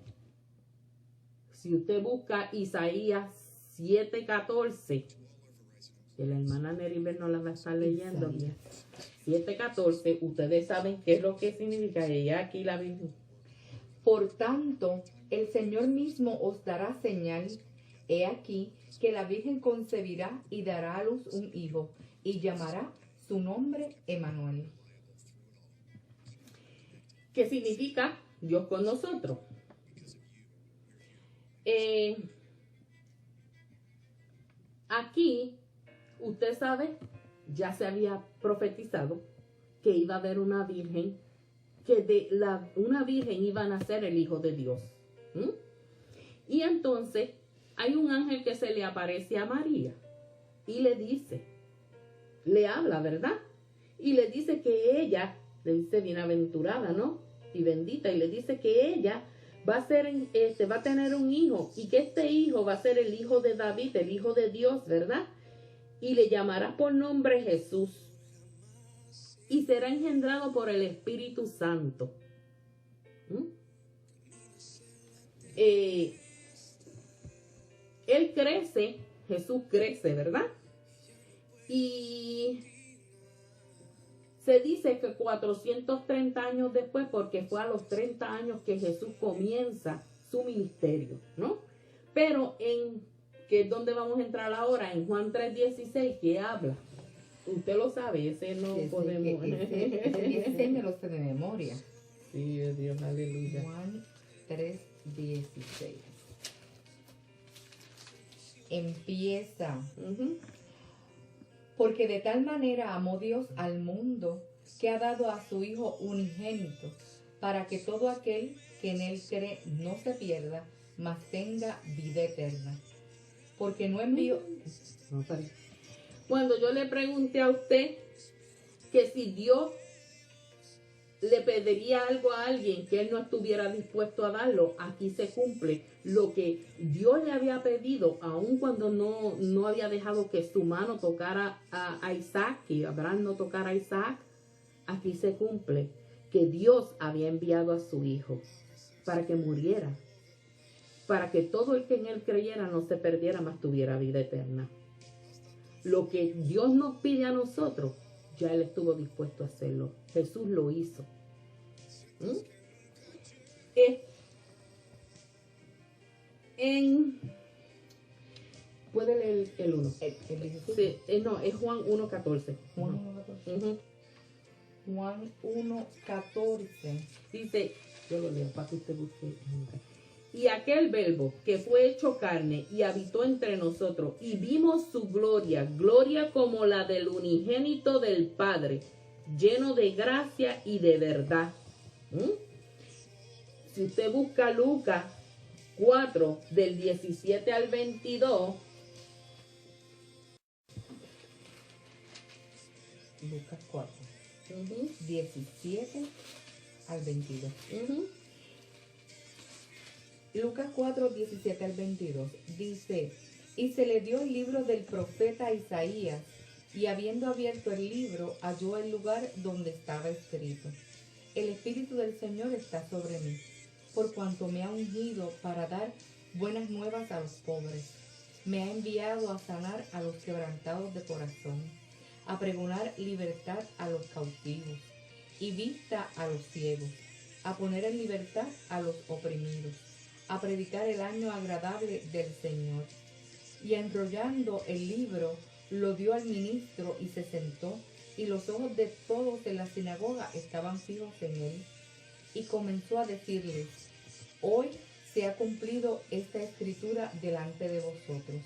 Si usted busca Isaías 7:14, que la hermana Neribel no la va a estar leyendo bien. 7:14, ustedes saben qué es lo que significa. Ella aquí la Biblia. Por tanto, el Señor mismo os dará señal. He aquí que la Virgen concebirá y dará a luz un hijo, y llamará su nombre Emmanuel. ¿Qué significa Dios con nosotros? Aquí, usted sabe, ya se había profetizado que iba a haber una virgen, que una virgen iba a nacer el Hijo de Dios. Y entonces hay un ángel que se le aparece a María y le dice, le habla, ¿verdad? Y le dice que ella, le dice bienaventurada, ¿no? Y bendita, y le dice que ella va a tener un hijo, y que este hijo va a ser el hijo de David, el hijo de Dios, ¿verdad? Y le llamará por nombre Jesús, y será engendrado por el Espíritu Santo. Él crece, Jesús crece, ¿verdad? Y se dice que 430 años después, porque fue a los 30 años que Jesús comienza su ministerio, ¿no? Pero que es donde vamos a entrar ahora, en Juan 3:16, que habla. Usted lo sabe, ese no podemos. Ese 16 me lo sé de memoria. Sí, Dios, aleluya. Juan 3:16. Empieza. Porque de tal manera amó Dios al mundo, que ha dado a su Hijo unigénito, para que todo aquel que en él cree no se pierda, mas tenga vida eterna. Porque no envió... Cuando yo le pregunté a usted que si Dios le pediría algo a alguien que él no estuviera dispuesto a darlo, aquí se cumple lo que Dios le había pedido, aun cuando no había dejado que su mano tocara a Isaac, que Abraham no tocara a Isaac. Aquí se cumple que Dios había enviado a su hijo para que muriera, para que todo el que en él creyera no se perdiera, mas tuviera vida eterna. Lo que Dios nos pide a nosotros, ya él estuvo dispuesto a hacerlo. Jesús lo hizo. ¿Puede leer el 1? Sí, no, es Juan 1:14. Juan 1:14. Juan 1:14. Dice, yo lo leo para que usted busque. Y aquel verbo que fue hecho carne y habitó entre nosotros, y vimos su gloria, gloria como la del unigénito del Padre, lleno de gracia y de verdad. Si usted busca Lucas 4, del 17 al 22, Lucas 4, 17 al 22. Lucas 4, 17 al 22 dice: y se le dio el libro del profeta Isaías, y habiendo abierto el libro, halló el lugar donde estaba escrito: el Espíritu del Señor está sobre mí, por cuanto me ha ungido para dar buenas nuevas a los pobres. Me ha enviado a sanar a los quebrantados de corazón, a pregonar libertad a los cautivos y vista a los ciegos, a poner en libertad a los oprimidos, a predicar el año agradable del Señor. Y enrollando el libro, lo dio al ministro y se sentó, y los ojos de todos en la sinagoga estaban fijos en él. Y comenzó a decirles: hoy se ha cumplido esta escritura delante de vosotros.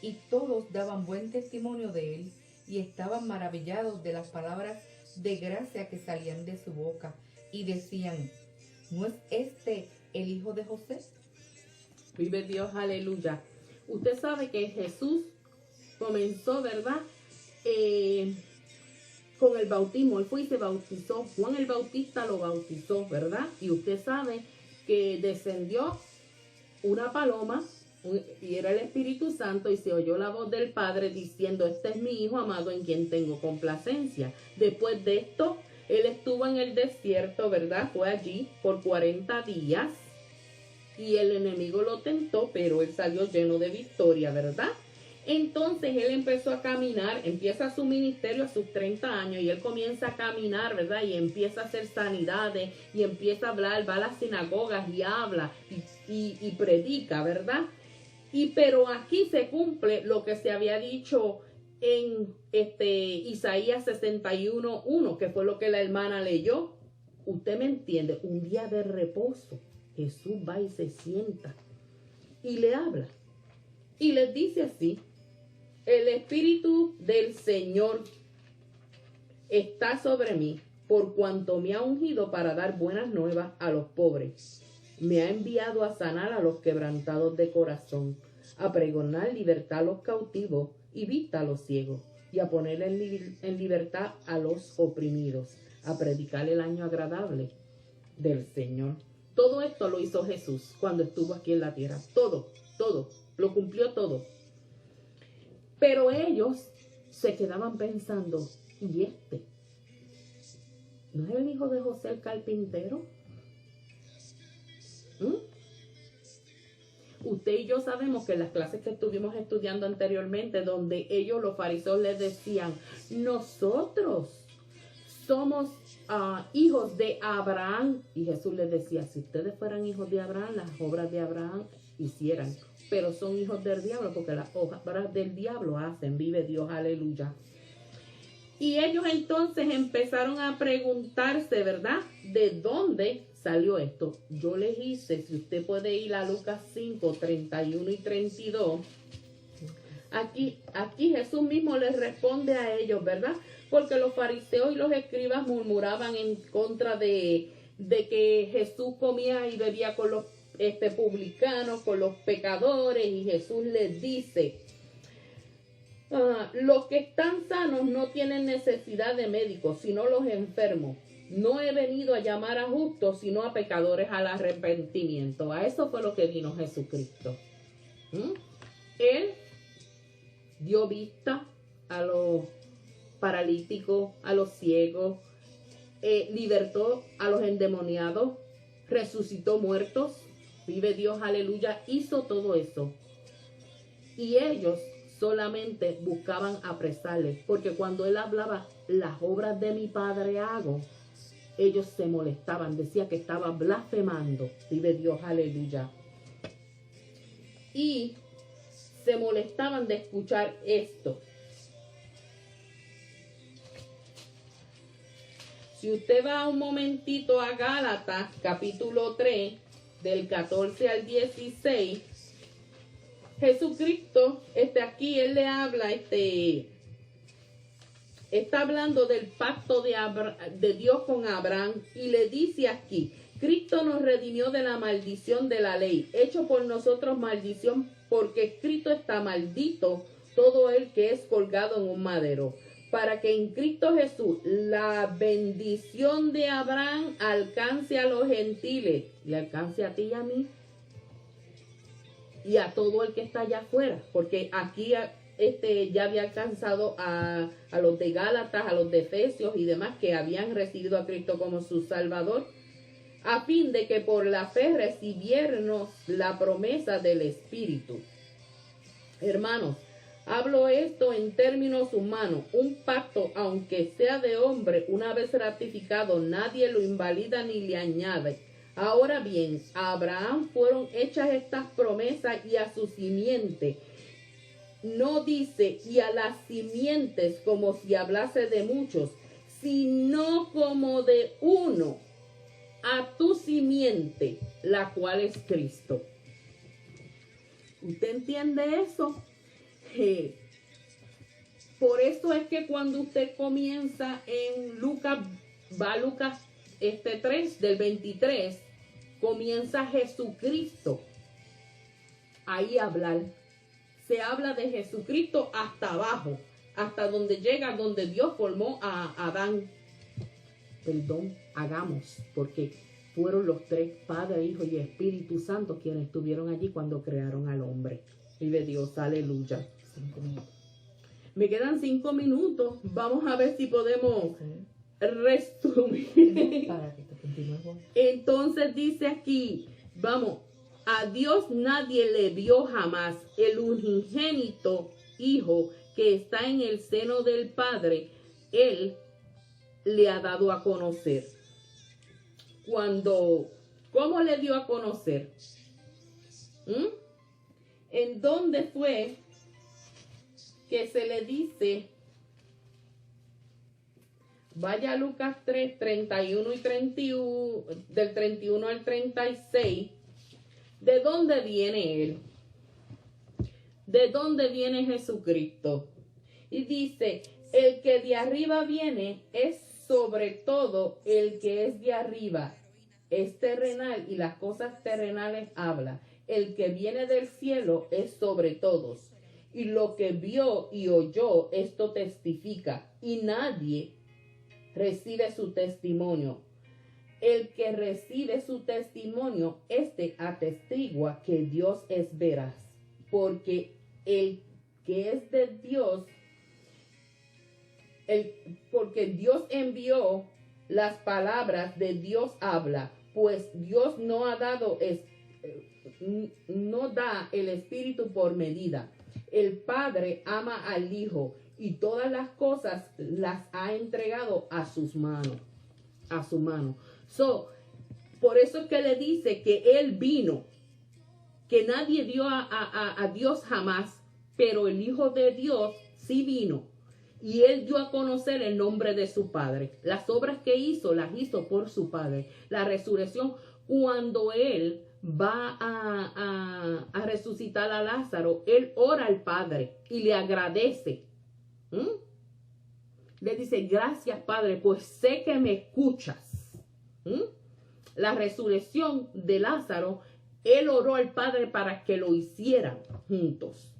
Y todos daban buen testimonio de él, y estaban maravillados de las palabras de gracia que salían de su boca, y decían: ¿no es este el hijo de José? Vive Dios, aleluya. Usted sabe que Jesús comenzó, ¿verdad? Con el bautismo. Él fue y se bautizó. Juan el Bautista lo bautizó, ¿verdad? Y usted sabe que descendió una paloma, y era el Espíritu Santo, y se oyó la voz del Padre diciendo: este es mi Hijo amado en quien tengo complacencia. Después de esto, él estuvo en el desierto, ¿verdad? Fue allí por 40 días. Y el enemigo lo tentó, pero él salió lleno de victoria, ¿verdad? Entonces él empezó a caminar, empieza su ministerio a sus 30 años, y él comienza a caminar, ¿verdad? Y empieza a hacer sanidades, y empieza a hablar, va a las sinagogas y habla, y predica, ¿verdad? Pero aquí se cumple lo que se había dicho en Isaías 61:1, que fue lo que la hermana leyó. Usted me entiende, un día de reposo, Jesús va y se sienta y le habla y les dice así: el Espíritu del Señor está sobre mí, por cuanto me ha ungido para dar buenas nuevas a los pobres. Me ha enviado a sanar a los quebrantados de corazón, a pregonar libertad a los cautivos y vista a los ciegos, y a poner en libertad a los oprimidos, a predicar el año agradable del Señor. Todo esto lo hizo Jesús cuando estuvo aquí en la tierra. Todo, lo cumplió todo. Pero ellos se quedaban pensando: ¿y este? ¿No es el hijo de José el carpintero? Usted y yo sabemos que en las clases que estuvimos estudiando anteriormente, donde ellos, los fariseos, les decían: nosotros somos hijos de Abraham. Y Jesús les decía: si ustedes fueran hijos de Abraham, las obras de Abraham hicieran. Pero son hijos del diablo, porque las obras del diablo hacen. Vive Dios, aleluya. Y ellos entonces empezaron a preguntarse, ¿verdad?, ¿de dónde salió esto? Yo les hice, si usted puede ir a Lucas 5, 31 y 32, aquí Jesús mismo les responde a ellos, ¿verdad? Porque los fariseos y los escribas murmuraban en contra de que Jesús comía y bebía con los publicanos, con los pecadores, y Jesús les dice: los que están sanos no tienen necesidad de médicos, sino los enfermos. No he venido a llamar a justos, sino a pecadores al arrepentimiento. A eso fue lo que vino Jesucristo. Él dio vista a los paralíticos, a los ciegos, libertó a los endemoniados, resucitó muertos. Vive Dios, aleluya. Hizo todo eso. Y ellos solamente buscaban apresarle, porque cuando él hablaba: las obras de mi Padre hago, ellos se molestaban, decía que estaba blasfemando. Vive Dios, aleluya. Y se molestaban de escuchar esto. Si usted va un momentito a Gálatas, capítulo 3, del 14 al 16, Jesucristo, aquí él le habla, está hablando del pacto de Dios con Abraham y le dice aquí, Cristo nos redimió de la maldición de la ley, hecho por nosotros maldición, porque escrito está maldito todo el que es colgado en un madero, para que en Cristo Jesús la bendición de Abraham alcance a los gentiles, le alcance a ti y a mí, y a todo el que está allá afuera, porque aquí ya había alcanzado a los de Gálatas, a los de Efesios y demás que habían recibido a Cristo como su Salvador, a fin de que por la fe recibiéramos la promesa del Espíritu. Hermanos, hablo esto en términos humanos. Un pacto, aunque sea de hombre, una vez ratificado, nadie lo invalida ni le añade. Ahora bien, a Abraham fueron hechas estas promesas y a su simiente. No dice y a las simientes como si hablase de muchos, sino como de uno, a tu simiente, la cual es Cristo. ¿Usted entiende eso? Por eso es que cuando usted comienza en Lucas, va a Lucas 3 del 23, comienza Jesucristo ahí a hablar. Se habla de Jesucristo hasta abajo, hasta donde llega, donde Dios formó a Adán. Perdón, hagamos, porque fueron los tres, Padre, Hijo y Espíritu Santo, quienes estuvieron allí cuando crearon al hombre. Vive Dios, aleluya. 5 minutos. Me quedan 5 minutos. Vamos a ver si podemos resumir. Para que te continúes. Entonces dice aquí, vamos, a Dios nadie le vio jamás. El unigénito Hijo que está en el seno del Padre, Él le ha dado a conocer. ¿Cómo le dio a conocer? ¿En dónde fue que se le dice? Vaya a Lucas 3, 31 y 31, del 31 al 36. ¿De dónde viene Él? ¿De dónde viene Jesucristo? Y dice, el que de arriba viene es sobre todo el que es de arriba. Es terrenal y las cosas terrenales habla. El que viene del cielo es sobre todos. Y lo que vio y oyó, esto testifica. Y nadie recibe su testimonio. El que recibe su testimonio, atestigua que Dios es veraz. Porque el que es de Dios, porque Dios envió las palabras de Dios habla, pues Dios no ha dado, no da el Espíritu por medida. El Padre ama al Hijo y todas las cosas las ha entregado a sus manos, a su mano. Por eso es que le dice que Él vino, que nadie vio a Dios jamás, pero el Hijo de Dios sí vino. Y Él dio a conocer el nombre de su Padre. Las obras que hizo, las hizo por su Padre. La resurrección, cuando Él va a resucitar a Lázaro, Él ora al Padre y le agradece. Le dice, gracias Padre, pues sé que me escuchas. La resurrección de Lázaro, Él oró al Padre para que lo hicieran juntos.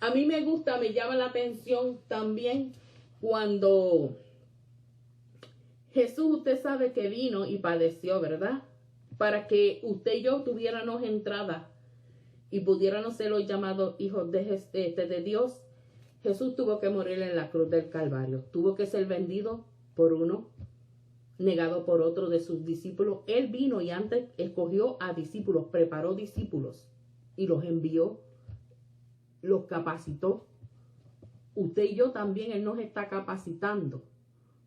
A mí me gusta, me llama la atención también cuando Jesús, usted sabe que vino y padeció, ¿verdad? Para que usted y yo tuviéramos entrada y pudiéramos ser los llamados hijos de Dios. Jesús tuvo que morir en la cruz del Calvario. Tuvo que ser vendido por uno, negado por otro de sus discípulos. Él vino y antes escogió a discípulos, preparó discípulos y los envió, los capacitó. Usted y yo también, Él nos está capacitando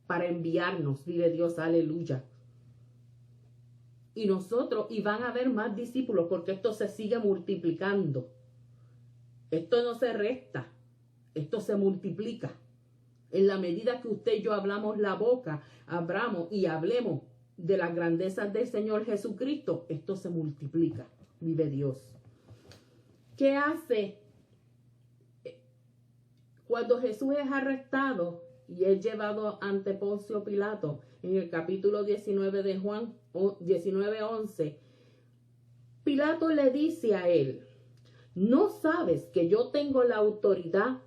para enviarnos, vive Dios, aleluya. Y nosotros, y van a haber más discípulos, porque esto se sigue multiplicando. Esto no se resta, esto se multiplica. En la medida que usted y yo abramos la boca, abramos y hablemos de las grandezas del Señor Jesucristo, esto se multiplica. Vive Dios. ¿Qué hace cuando Jesús es arrestado y es llevado ante Poncio Pilato? En el capítulo 19 de Juan 19:11, Pilato le dice a él: ¿no sabes que yo tengo la autoridad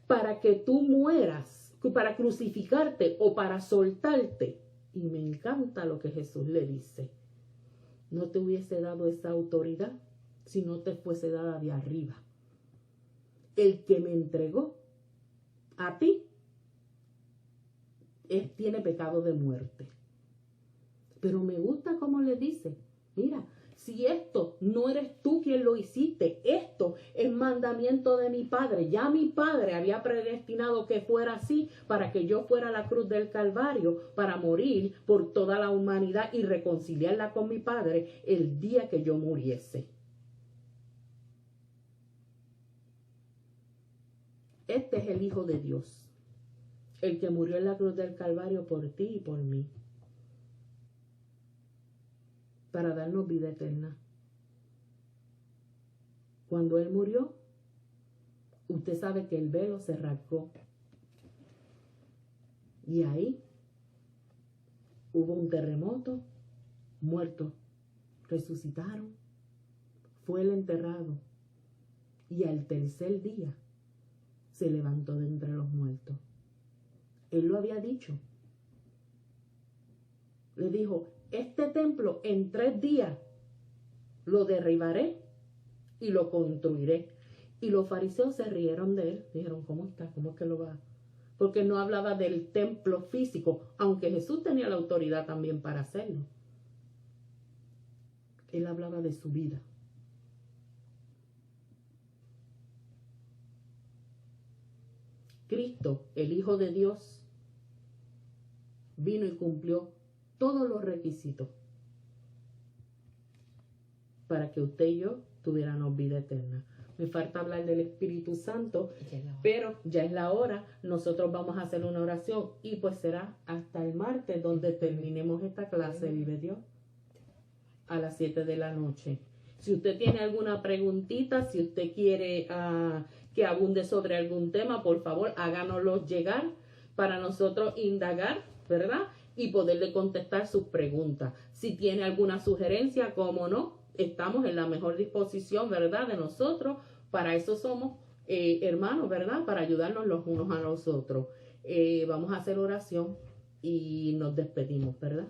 para que tú mueras, para crucificarte o para soltarte? Y me encanta lo que Jesús le dice: no te hubiese dado esa autoridad si no te fuese dada de arriba. El que me entregó a ti tiene pecado de muerte. Pero me gusta cómo le dice: mira, si esto no eres tú quien lo hiciste, esto es mandamiento de mi Padre. Ya mi Padre había predestinado que fuera así para que yo fuera a la cruz del Calvario para morir por toda la humanidad y reconciliarla con mi Padre el día que yo muriese. Este es el Hijo de Dios, el que murió en la cruz del Calvario por ti y por mí, para darnos vida eterna. Cuando Él murió, usted sabe que el velo se rasgó. Y ahí hubo un terremoto, muertos resucitaron, fue el enterrado. Y al tercer día se levantó de entre los muertos. Él lo había dicho. Le dijo: este templo en 3 días lo derribaré y lo construiré. Y los fariseos se rieron de él. Dijeron: ¿cómo está? ¿Cómo es que lo va? Porque no hablaba del templo físico, aunque Jesús tenía la autoridad también para hacerlo. Él hablaba de su vida. Cristo, el Hijo de Dios, vino y cumplió todos los requisitos para que usted y yo tuviéramos vida eterna. Me falta hablar del Espíritu Santo, pero ya es la hora. Nosotros vamos a hacer una oración y pues será hasta el martes donde terminemos esta clase, vive Dios, a las 7 de la noche. Si usted tiene alguna preguntita, si usted quiere que abunde sobre algún tema, por favor, háganoslo llegar para nosotros indagar, ¿verdad? Y poderle contestar sus preguntas. Si tiene alguna sugerencia, cómo no, estamos en la mejor disposición, ¿verdad? De nosotros. Para eso somos hermanos, ¿verdad? Para ayudarnos los unos a los otros. Vamos a hacer oración y nos despedimos, ¿verdad?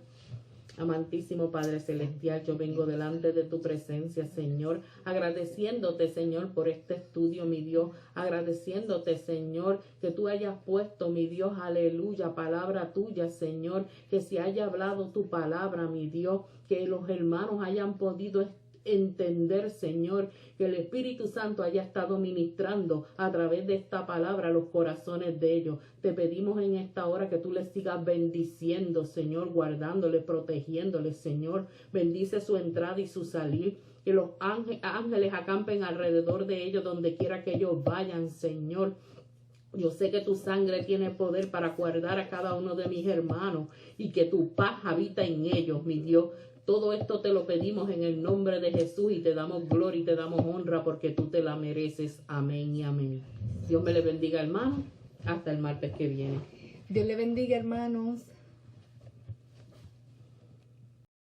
Amantísimo Padre Celestial, yo vengo delante de tu presencia, Señor, agradeciéndote, Señor, por este estudio, mi Dios, agradeciéndote, Señor, que tú hayas puesto, mi Dios, aleluya, palabra tuya, Señor, que se haya hablado tu palabra, mi Dios, que los hermanos hayan podido entender, Señor, que el Espíritu Santo haya estado ministrando a través de esta palabra los corazones de ellos. Te pedimos en esta hora que tú les sigas bendiciendo, Señor, guardándoles, protegiéndoles, Señor. Bendice su entrada y su salir. Que los ángeles acampen alrededor de ellos donde quiera que ellos vayan, Señor. Yo sé que tu sangre tiene poder para guardar a cada uno de mis hermanos y que tu paz habita en ellos, mi Dios. Todo esto te lo pedimos en el nombre de Jesús y te damos gloria y te damos honra porque tú te la mereces. Amén y amén. Dios me le bendiga, hermano. Hasta el martes que viene. Dios le bendiga, hermanos.